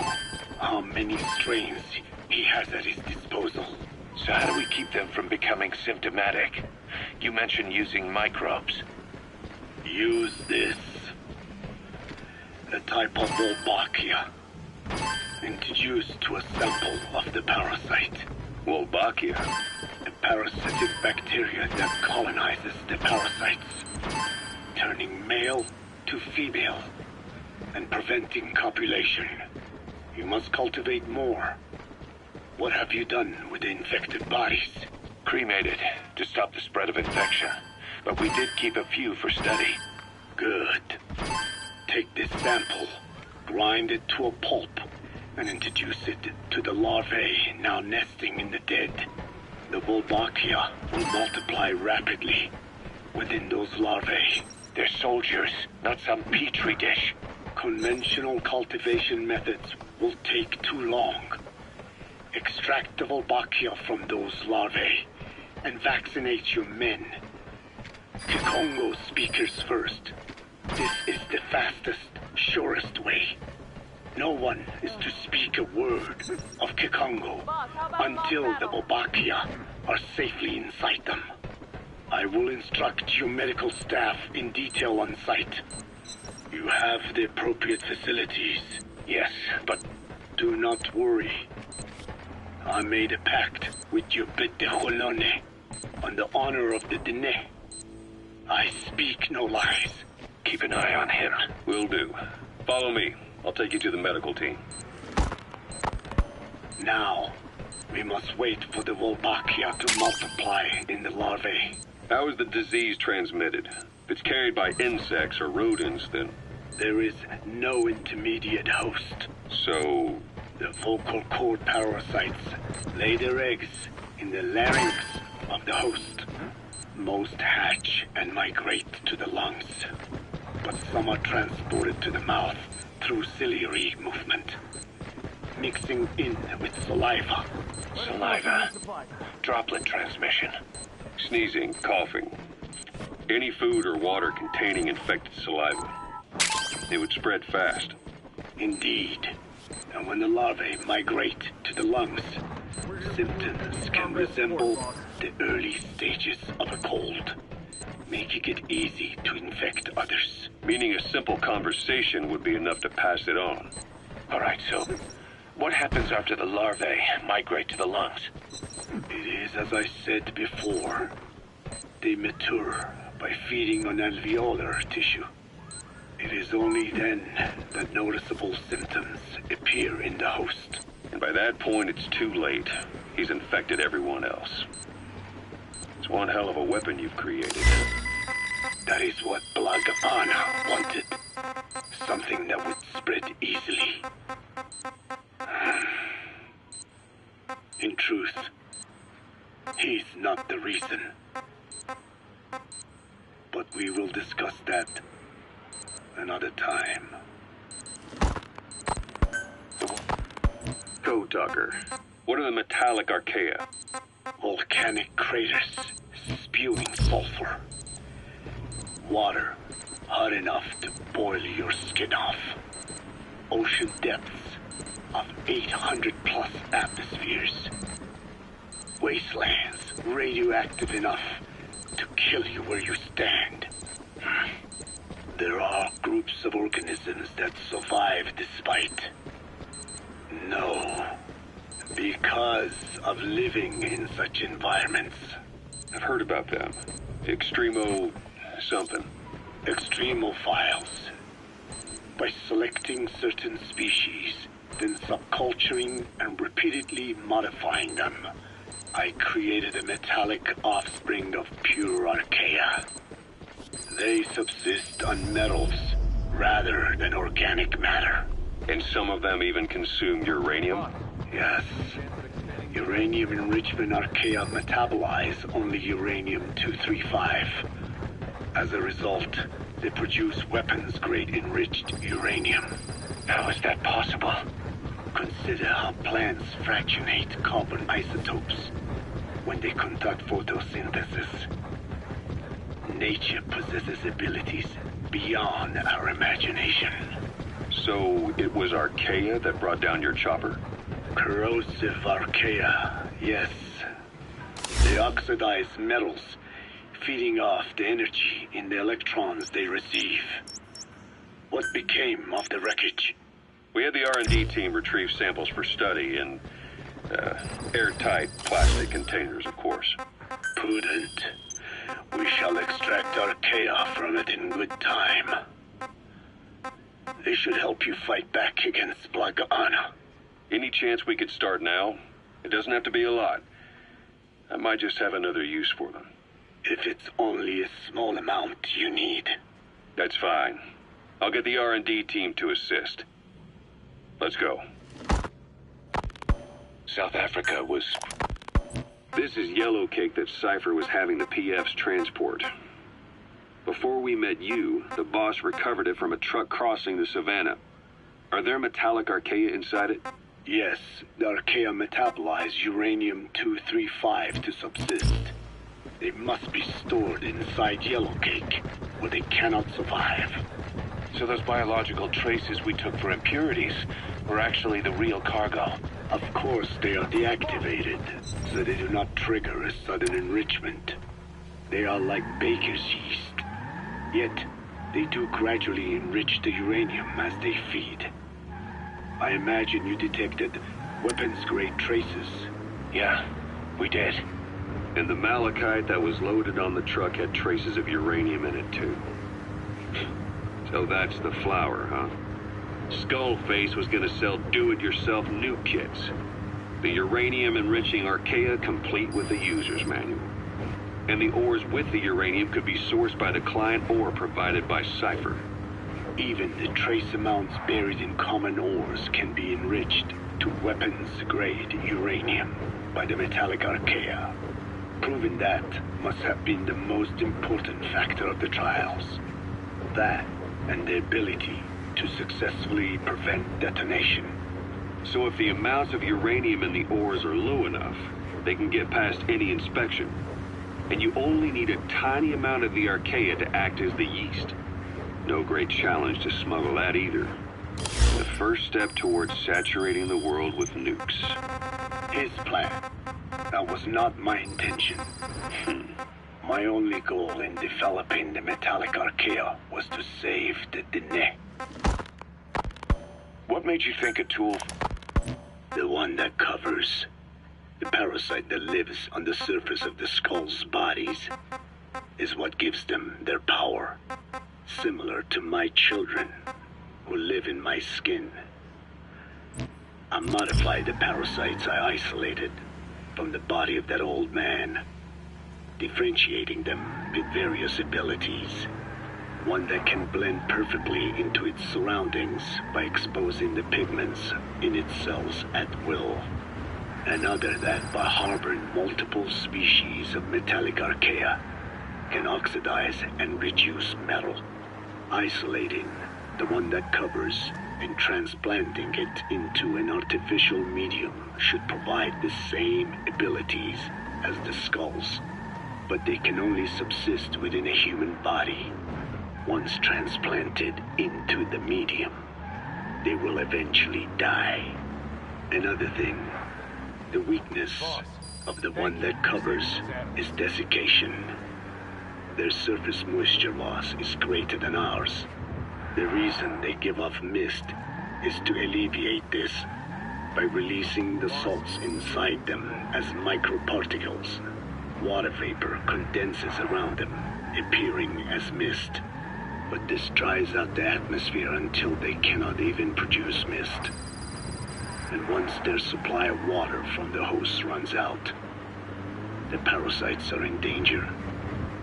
how many strains he has at his disposal. So how do we keep them from becoming symptomatic? You mentioned using microbes. Use this. A type of Wolbachia. Introduced to a sample of the parasite. Wolbachia? A parasitic bacteria that colonizes the parasites, turning male to female and preventing copulation. You must cultivate more. What have you done with the infected bodies? Cremated to stop the spread of infection. But we did keep a few for study. Good. Take this sample, grind it to a pulp, and introduce it to the larvae now nesting in the dead. The Wolbachia will multiply rapidly within those larvae. They're soldiers, not some petri dish. Conventional cultivation methods will take too long. Extract the Wolbachia from those larvae and vaccinate your men. Kikongo speakers first. This is the fastest, surest way. No one is to speak a word of Kikongo until the Wolbachia are safely inside them. I will instruct your medical staff in detail on site. You have the appropriate facilities. Yes, but do not worry. I made a pact with your Bete Holone on the honor of the Dene. I speak no lies. keep an eye on him. Will do. Follow me. I'll take you to the medical team. Now, we must wait for the Wolbachia to multiply in the larvae. How is the disease transmitted? If it's carried by insects or rodents, then... There is no intermediate host. So... The vocal cord parasites lay their eggs in the larynx of the host. Most hatch and migrate to the lungs, but some are transported to the mouth through ciliary movement, mixing in with saliva. Saliva. Droplet transmission. Sneezing, coughing. Any food or water containing infected saliva. It would spread fast. Indeed. And when the larvae migrate to the lungs, symptoms can resemble the early stages of a cold, making it easy to infect others. Meaning a simple conversation would be enough to pass it on. All right, so what happens after the larvae migrate to the lungs? It is as I said before. They mature by feeding on alveolar tissue. It is only then that noticeable symptoms appear in the host. And by that point, it's too late. He's infected everyone else. It's one hell of a weapon you've created. That is what Blagapana wanted. Something that would spread easily. In truth, he's not the reason. But we will discuss that another time. Go, Tucker. What are the metallic archaea? Volcanic craters spewing sulfur. Water hot enough to boil your skin off. Ocean depths of 800 plus atmospheres. Wastelands radioactive enough to kill you where you stand. There are groups of organisms that survive despite. No, because of living in such environments. I've heard about them. Extremo... something. Extremophiles. By selecting certain species, then subculturing and repeatedly modifying them, I created a metallic offspring of pure archaea. They subsist on metals rather than organic matter. And some of them even consume uranium? Yes. Uranium enrichment archaea metabolize only uranium-235. As a result, they produce weapons-grade enriched uranium. How is that possible? Consider how plants fractionate carbon isotopes when they conduct photosynthesis. Nature possesses abilities beyond our imagination. So it was archaea that brought down your chopper? Corrosive archaea, yes. They oxidize metals, feeding off the energy in the electrons they receive. What became of the wreckage? We had the R&D team retrieve samples for study in airtight plastic containers, of course. Prudent. We shall extract archaea from it in good time. They should help you fight back against Black Anna. Any chance we could start now? It doesn't have to be a lot. I might just have another use for them. If it's only a small amount you need. That's fine. I'll get the R&D team to assist. Let's go. South Africa was... This is yellow cake that Cypher was having the PFs transport. Before we met you, the boss recovered it from a truck crossing the savannah. Are there metallic archaea inside it? Yes, the archaea metabolize uranium-235 to subsist. They must be stored inside yellow cake, or they cannot survive. So those biological traces we took for impurities were actually the real cargo. Of course, they are deactivated, so they do not trigger a sudden enrichment. They are like baker's yeast. Yet, they do gradually enrich the uranium as they feed. I imagine you detected weapons-grade traces. Yeah, we did. And the malachite that was loaded on the truck had traces of uranium in it, too. So that's the flower, huh? Skullface was gonna sell do-it-yourself nuke kits. The uranium-enriching archaea complete with the user's manual. And the ores with the uranium could be sourced by the client or provided by Cypher. Even the trace amounts buried in common ores can be enriched to weapons-grade uranium by the metallic archaea. Proving that must have been the most important factor of the trials. That and the ability to successfully prevent detonation. So if the amounts of uranium in the ores are low enough, they can get past any inspection. And you only need a tiny amount of the archaea to act as the yeast. No great challenge to smuggle that either. The first step towards saturating the world with nukes. His plan. That was not my intention. My only goal in developing the metallic archaea was to save the Dene. What made you think a tool... The one that covers. The parasite that lives on the surface of the skull's bodies is what gives them their power. Similar to my children, who live in my skin. I modified the parasites I isolated from the body of that old man, differentiating them with various abilities. One that can blend perfectly into its surroundings by exposing the pigments in its cells at will. Another that, by harboring multiple species of metallic archaea, can oxidize and reduce metal. Isolating the one that covers and transplanting it into an artificial medium should provide the same abilities as the skulls, but they can only subsist within a human body. Once transplanted into the medium, they will eventually die. Another thing, the weakness of the one that covers is desiccation. Their surface moisture loss is greater than ours. The reason they give off mist is to alleviate this by releasing the salts inside them as microparticles. Water vapor condenses around them, appearing as mist. But this dries out the atmosphere until they cannot even produce mist. And once their supply of water from the host runs out, the parasites are in danger.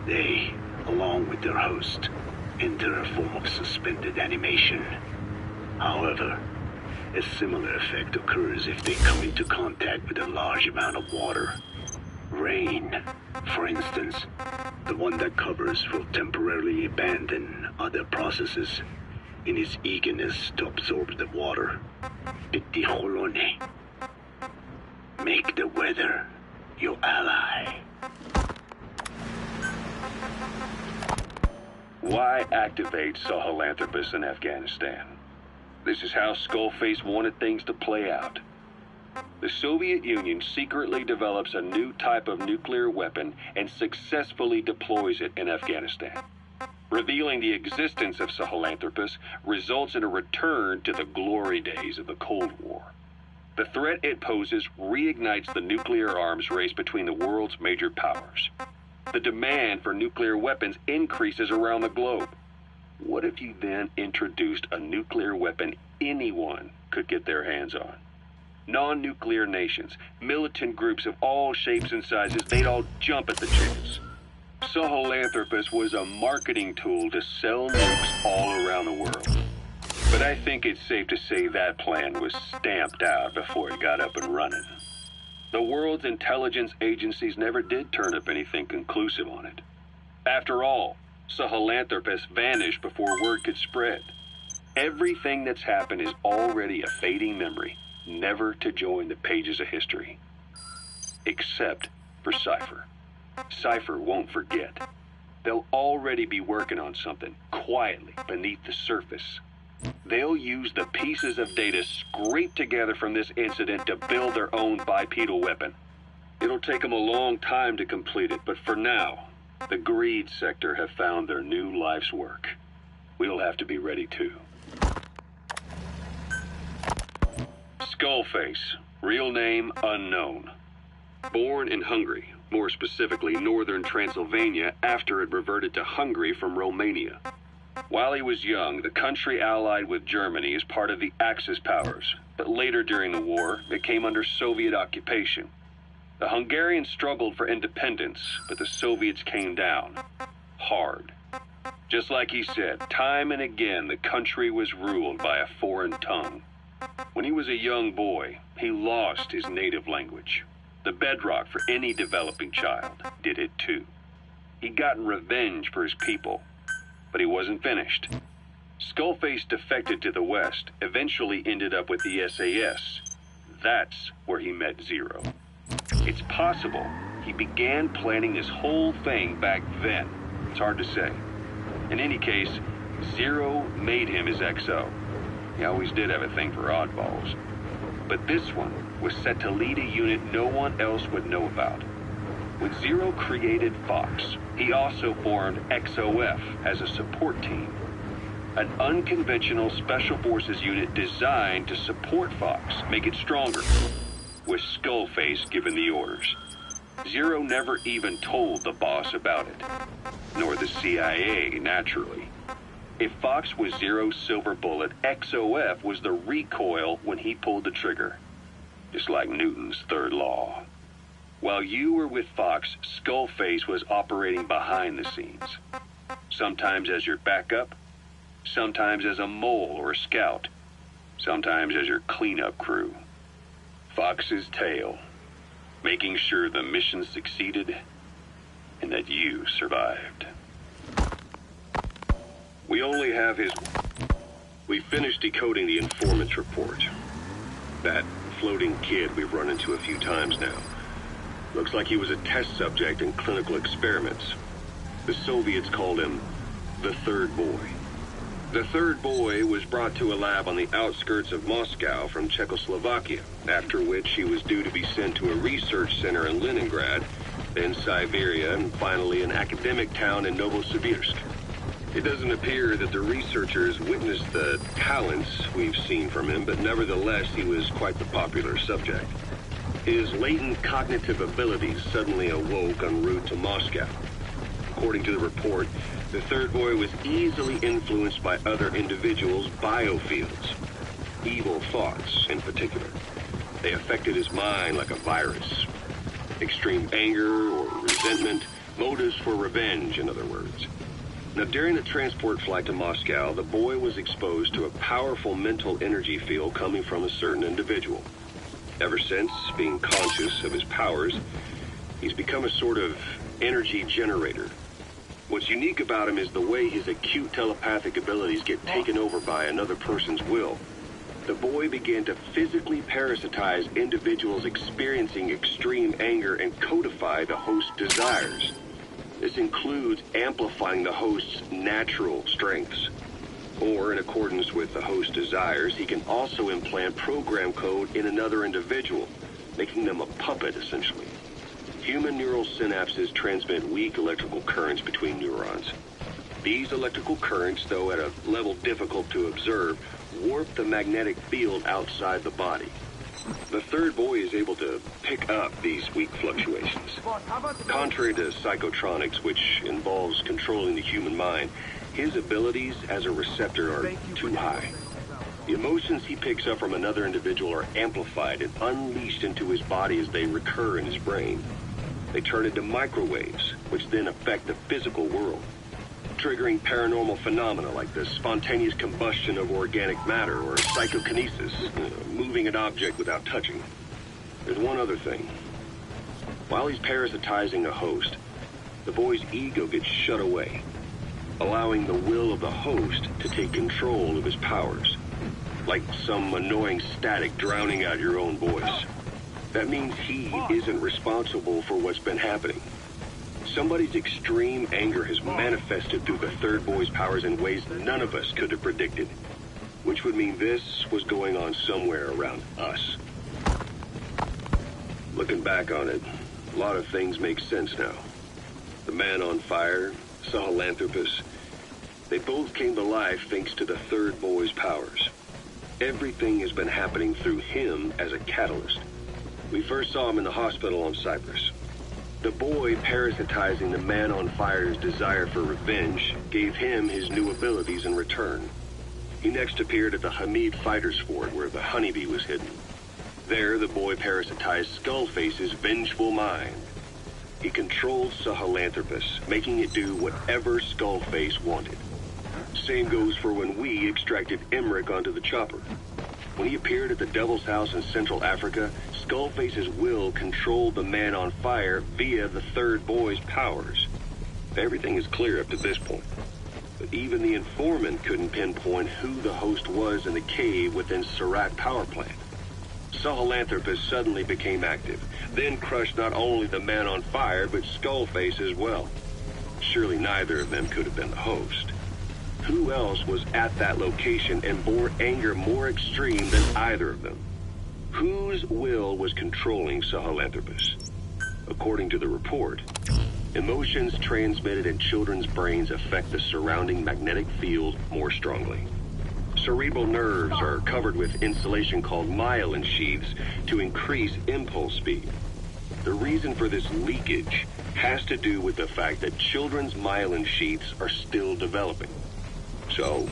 They, along with their host, enter a form of suspended animation. However, A similar effect occurs if they come into contact with a large amount of water. Rain, for instance, the one that covers will temporarily abandon other processes in its eagerness to absorb the water. Pitijolone. Make the weather your ally. Why activate Sahelanthropus in Afghanistan? This is how Skullface wanted things to play out. The Soviet Union secretly develops a new type of nuclear weapon and successfully deploys it in Afghanistan. Revealing the existence of Sahelanthropus results in a return to the glory days of the Cold War. The threat it poses reignites the nuclear arms race between the world's major powers. The demand for nuclear weapons increases around the globe. What if you then introduced a nuclear weapon anyone could get their hands on? Non-nuclear nations, militant groups of all shapes and sizes, they'd all jump at the chance. Sahelanthropus was a marketing tool to sell nukes all around the world. But I think it's safe to say that plan was stamped out before it got up and running. The world's intelligence agencies never did turn up anything conclusive on it. After all, Sahelanthropus vanished before word could spread. Everything that's happened is already a fading memory, never to join the pages of history. Except for Cypher. Cypher won't forget. They'll already be working on something, quietly, beneath the surface. They'll use the pieces of data scraped together from this incident to build their own bipedal weapon. It'll take them a long time to complete it, but for now, the greed sector have found their new life's work. We'll have to be ready too. Skullface, real name unknown. Born in Hungary, more specifically northern Transylvania, after it reverted to Hungary from Romania. While he was young, the country allied with Germany as part of the Axis powers, but later during the war, it came under Soviet occupation. The Hungarians struggled for independence, but the Soviets came down hard. Just like he said, time and again the country was ruled by a foreign tongue. When he was a young boy, he lost his native language. The bedrock for any developing child did it too. He'd gotten revenge for his people, but he wasn't finished. Skullface defected to the West, eventually ended up with the SAS. That's where he met Zero. It's possible he began planning this whole thing back then. It's hard to say. In any case, Zero made him his XO. He always did have a thing for oddballs. But this one was set to lead a unit no one else would know about. When Zero created Fox, he also formed XOF as a support team. An unconventional special forces unit designed to support Fox, make it stronger, with Skullface giving the orders. Zero never even told the boss about it, nor the CIA, naturally. If Fox was Zero's silver bullet, XOF was the recoil when he pulled the trigger. Just like Newton's third law. While you were with Fox, Skullface was operating behind the scenes. Sometimes as your backup, sometimes as a mole or a scout, sometimes as your cleanup crew. Fox's tail, making sure the mission succeeded and that you survived. We only have his... We finished decoding the informant's report. That floating kid we've run into a few times now. Looks like he was a test subject in clinical experiments. The Soviets called him the Third Boy. The Third Boy was brought to a lab on the outskirts of Moscow from Czechoslovakia, after which he was due to be sent to a research center in Leningrad, then Siberia, and finally an academic town in Novosibirsk. It doesn't appear that the researchers witnessed the talents we've seen from him, but nevertheless he was quite the popular subject. His latent cognitive abilities suddenly awoke en route to Moscow. According to the report, the Third Boy was easily influenced by other individuals' biofields. Evil thoughts, in particular. They affected his mind like a virus. Extreme anger or resentment, motives for revenge, in other words. Now, during the transport flight to Moscow, the boy was exposed to a powerful mental energy field coming from a certain individual. Ever since, being conscious of his powers, he's become a sort of energy generator. What's unique about him is the way his acute telepathic abilities get taken over by another person's will. The boy began to physically parasitize individuals experiencing extreme anger and codify the host's desires. This includes amplifying the host's natural strengths. Or, in accordance with the host's desires, he can also implant program code in another individual, making them a puppet, essentially. Human neural synapses transmit weak electrical currents between neurons. These electrical currents, though at a level difficult to observe, warp the magnetic field outside the body. The third boy is able to pick up these weak fluctuations. Contrary to psychotronics, which involves controlling the human mind, his abilities as a receptor are too high. The emotions he picks up from another individual are amplified and unleashed into his body as they recur in his brain. They turn into microwaves, which then affect the physical world, triggering paranormal phenomena like the spontaneous combustion of organic matter or psychokinesis, moving an object without touching. There's one other thing. While he's parasitizing a host, the boy's ego gets shut away, allowing the will of the host to take control of his powers, like some annoying static drowning out your own voice. That means he isn't responsible for what's been happening. Somebody's extreme anger has manifested through the third boy's powers in ways none of us could have predicted, which would mean this was going on somewhere around us. Looking back on it, a lot of things make sense now. The man on fire, Sahelanthropus, they both came to life thanks to the third boy's powers. Everything has been happening through him as a catalyst. We first saw him in the hospital on Cyprus. The boy parasitizing the man on fire's desire for revenge gave him his new abilities in return. He next appeared at the Hamid Fighters Fort where the honeybee was hidden. There, the boy parasitized Skullface's vengeful mind. He controlled Sahelanthropus, making it do whatever Skullface wanted. Same goes for when we extracted Emmerich onto the chopper. When he appeared at the Devil's House in Central Africa, Skullface's will controlled the man on fire via the third boy's powers. Everything is clear up to this point. But even the informant couldn't pinpoint who the host was in the cave within Surat power plant. Sahelanthropus suddenly became active, then crushed not only the man on fire, but Skullface as well. Surely neither of them could have been the host. Who else was at that location and bore anger more extreme than either of them? Whose will was controlling Sahelanthropus? According to the report, emotions transmitted in children's brains affect the surrounding magnetic field more strongly. Cerebral nerves are covered with insulation called myelin sheaths to increase impulse speed. The reason for this leakage has to do with the fact that children's myelin sheaths are still developing. So,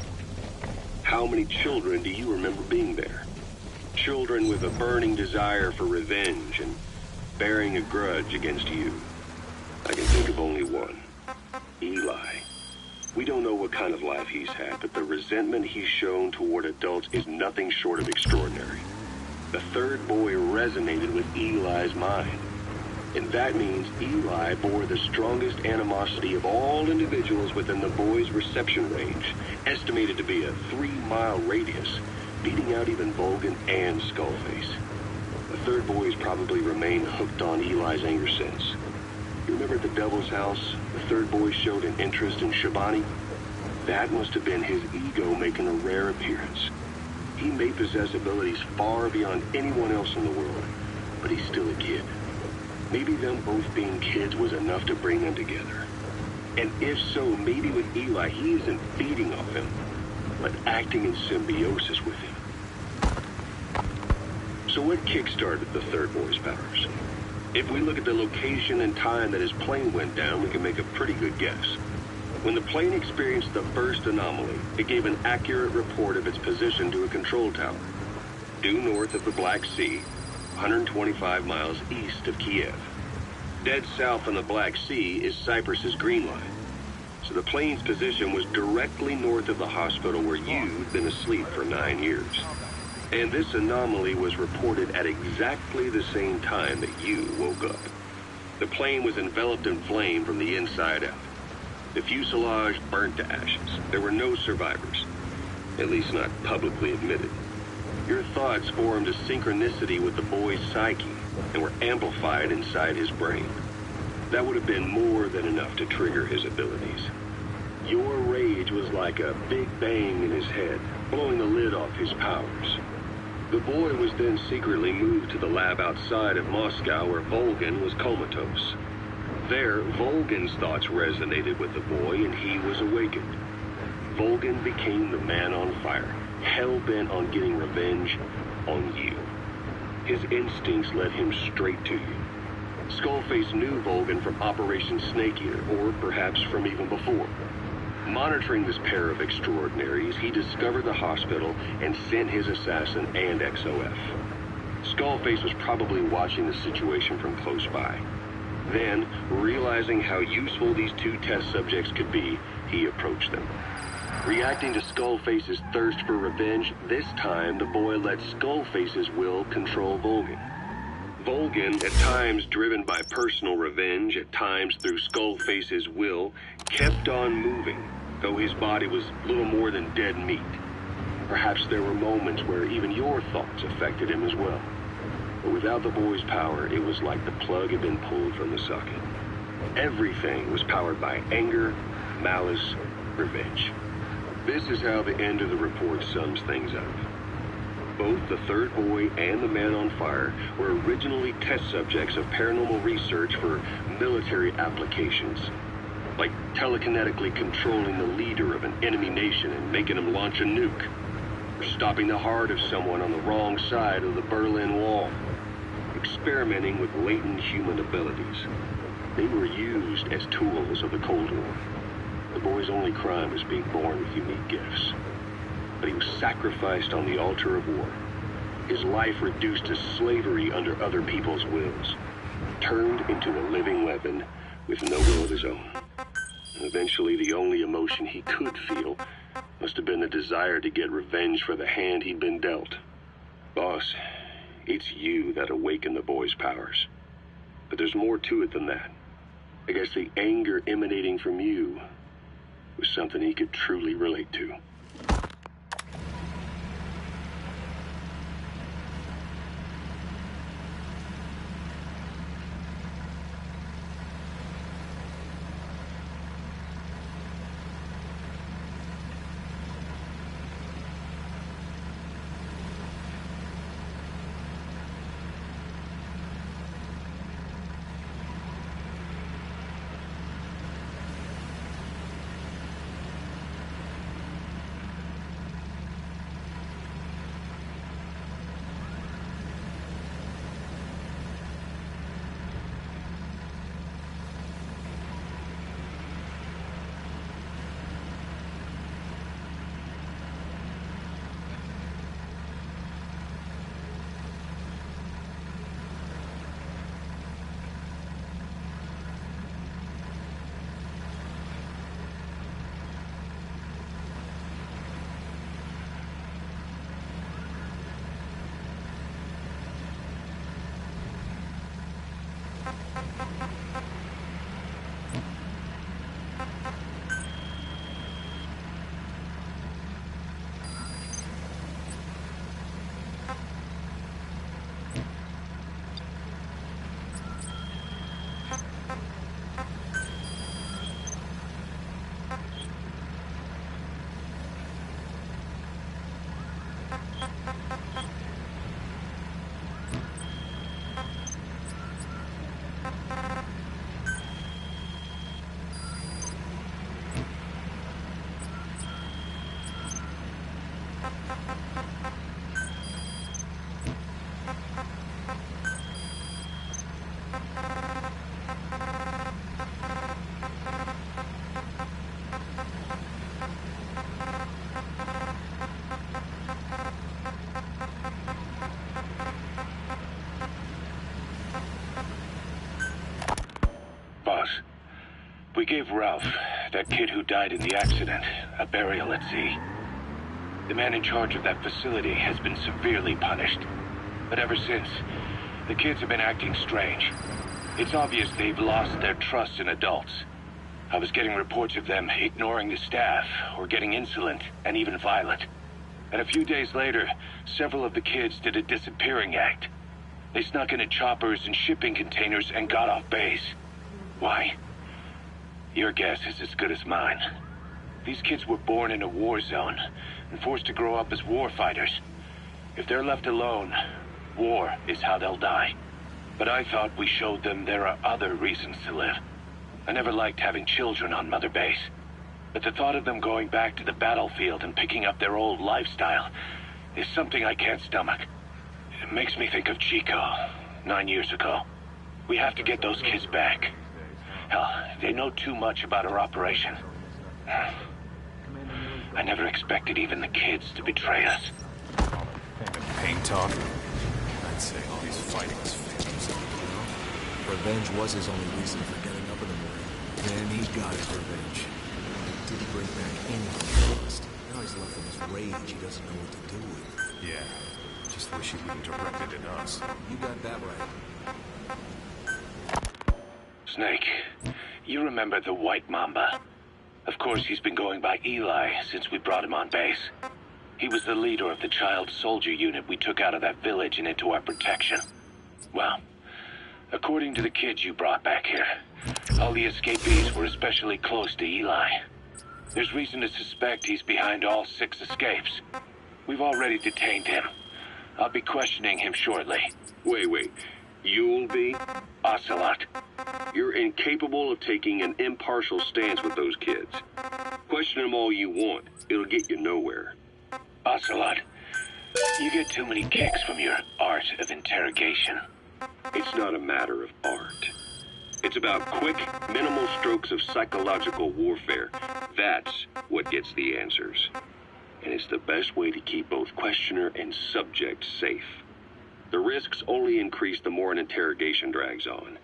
how many children do you remember being there? Children with a burning desire for revenge and bearing a grudge against you. I can think of only one. Eli. We don't know what kind of life he's had, but the resentment he's shown toward adults is nothing short of extraordinary. The third boy resonated with Eli's mind. And that means Eli bore the strongest animosity of all individuals within the boy's reception range, estimated to be a 3-mile radius, beating out even Volgan and Skullface. The third boy's probably remained hooked on Eli's anger since. You remember at the Devil's House, the third boy showed an interest in Shabani? That must have been his ego making a rare appearance. He may possess abilities far beyond anyone else in the world, but he's still a kid. Maybe them both being kids was enough to bring them together. And if so, maybe with Eli, he isn't feeding off him, but acting in symbiosis with him. So what kick-started the third boy's powers? If we look at the location and time that his plane went down, we can make a pretty good guess. When the plane experienced the burst anomaly, it gave an accurate report of its position to a control tower, due north of the Black Sea, 125 miles east of Kiev. Dead south on the Black Sea is Cyprus's Green Line. So the plane's position was directly north of the hospital where you'd been asleep for 9 years. And this anomaly was reported at exactly the same time that you woke up. The plane was enveloped in flame from the inside out. The fuselage burnt to ashes. There were no survivors, at least not publicly admitted. Your thoughts formed a synchronicity with the boy's psyche and were amplified inside his brain. That would have been more than enough to trigger his abilities. Your rage was like a big bang in his head, blowing the lid off his powers. The boy was then secretly moved to the lab outside of Moscow where Volgin was comatose. There, Volgin's thoughts resonated with the boy and he was awakened. Volgin became the man on fire, hell-bent on getting revenge on you. His instincts led him straight to you. Skullface knew Volgin from Operation Snake Eater, or perhaps from even before. Monitoring this pair of extraordinaries, he discovered the hospital and sent his assassin and XOF. Skullface was probably watching the situation from close by. Then, realizing how useful these two test subjects could be, he approached them. Reacting to Skullface's thirst for revenge, this time the boy let Skullface's will control Volgin. Volgin, at times driven by personal revenge, at times through Skullface's will, kept on moving, though his body was little more than dead meat. Perhaps there were moments where even your thoughts affected him as well. But without the boy's power, it was like the plug had been pulled from the socket. Everything was powered by anger, malice, revenge. This is how the end of the report sums things up. Both the third boy and the man on fire were originally test subjects of paranormal research for military applications, like telekinetically controlling the leader of an enemy nation and making him launch a nuke, or stopping the heart of someone on the wrong side of the Berlin Wall, experimenting with latent human abilities. They were used as tools of the Cold War. The boy's only crime was being born with unique gifts. But he was sacrificed on the altar of war. His life reduced to slavery under other people's wills. Turned into a living weapon with no will of his own. And eventually the only emotion he could feel must have been the desire to get revenge for the hand he'd been dealt. Boss, it's you that awakened the boy's powers. But there's more to it than that. I guess the anger emanating from you was something he could truly relate to. We gave Ralph that kid who died in the accident, a burial at sea. The man in charge of that facility has been severely punished. But ever since, the kids have been acting strange. It's obvious they've lost their trust in adults. I was getting reports of them ignoring the staff, or getting insolent, and even violent. And a few days later, several of the kids did a disappearing act. They snuck into choppers and shipping containers and got off base. Why? Your guess is as good as mine. These kids were born in a war zone and forced to grow up as war fighters. If they're left alone, war is how they'll die. But I thought we showed them there are other reasons to live. I never liked having children on Mother Base. But the thought of them going back to the battlefield and picking up their old lifestyle is something I can't stomach. It makes me think of Chico, 9 years ago. We have to get those kids back. Hell, they know too much about our operation. I never expected even the kids to betray us. And pain talk? I'd say all he's fighting is phantoms. Revenge was his only reason for getting up in the morning. Then he got his revenge. He didn't bring back anything he lost. Now he's left with his rage he doesn't know what to do with. Yeah. Just wish he wouldn't direct it at us. You got that right. Snake, you remember the White Mamba? Of course, he's been going by Eli since we brought him on base. He was the leader of the child soldier unit we took out of that village and into our protection. Well, according to the kids you brought back here, all the escapees were especially close to Eli. There's reason to suspect he's behind all 6 escapes. We've already detained him. I'll be questioning him shortly. Wait. You'll be? Ocelot. You're incapable of taking an impartial stance with those kids. Question them all you want. It'll get you nowhere. Ocelot, you get too many kicks from your art of interrogation. It's not a matter of art. It's about quick, minimal strokes of psychological warfare. That's what gets the answers. And it's the best way to keep both questioner and subject safe. The risks only increase the more an interrogation drags on.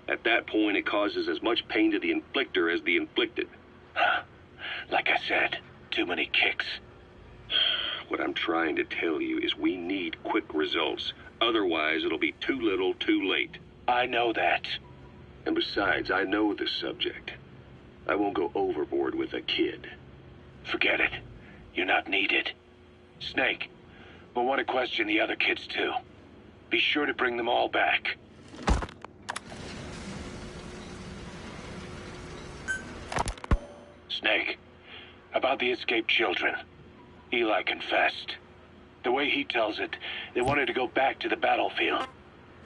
At that point, it causes as much pain to the inflictor as the inflicted. Like I said, too many kicks. What I'm trying to tell you is we need quick results. Otherwise, it'll be too little, too late. I know that. And besides, I know the subject. I won't go overboard with a kid. Forget it. You're not needed. Snake, we'll want to question the other kids too. Be sure to bring them all back. Snake, about the escaped children. Eli confessed. The way he tells it, they wanted to go back to the battlefield.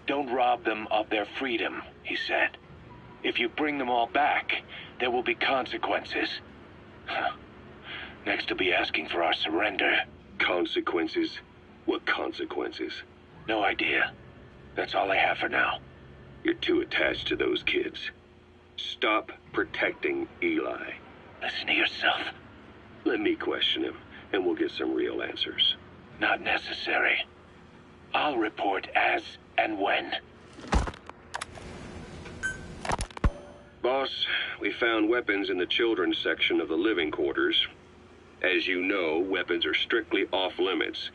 Don't rob them of their freedom, he said. If you bring them all back, there will be consequences. Next, he'll be asking for our surrender. Consequences? What consequences? No idea. That's all I have for now. You're too attached to those kids. Stop protecting Eli. Listen to yourself. Let me question him, and we'll get some real answers. Not necessary. I'll report as and when. Boss, we found weapons in the children's section of the living quarters. As you know, weapons are strictly off limits.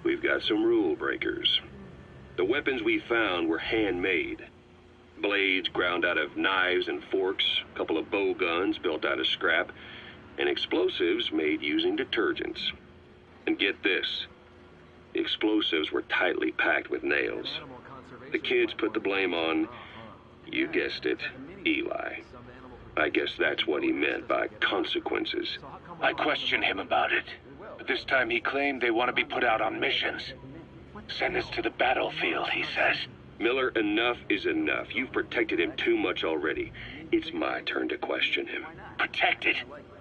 We've got some rule breakers. The weapons we found were handmade. Blades ground out of knives and forks, a couple of bow guns built out of scrap, and explosives made using detergents. And get this, the explosives were tightly packed with nails. The kids put the blame on, you guessed it, Eli. I guess that's what he meant by consequences. I questioned him about it, but this time he claimed they want to be put out on missions. Send us to the battlefield, he says. Miller, enough is enough. You've protected him too much already. It's my turn to question him. Protected?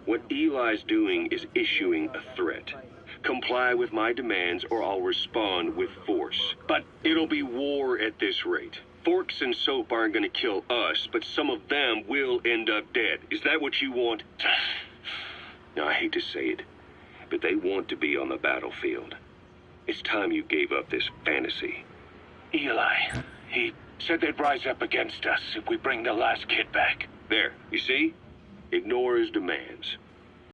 What Eli's doing is issuing a threat. Comply with my demands or I'll respond with force. But it'll be war at this rate. Forks and soap aren't going to kill us, but some of them will end up dead. Is that what you want? Now, I hate to say it, but they want to be on the battlefield. It's time you gave up this fantasy. Eli, he said they'd rise up against us if we bring the last kid back. There, you see? Ignore his demands.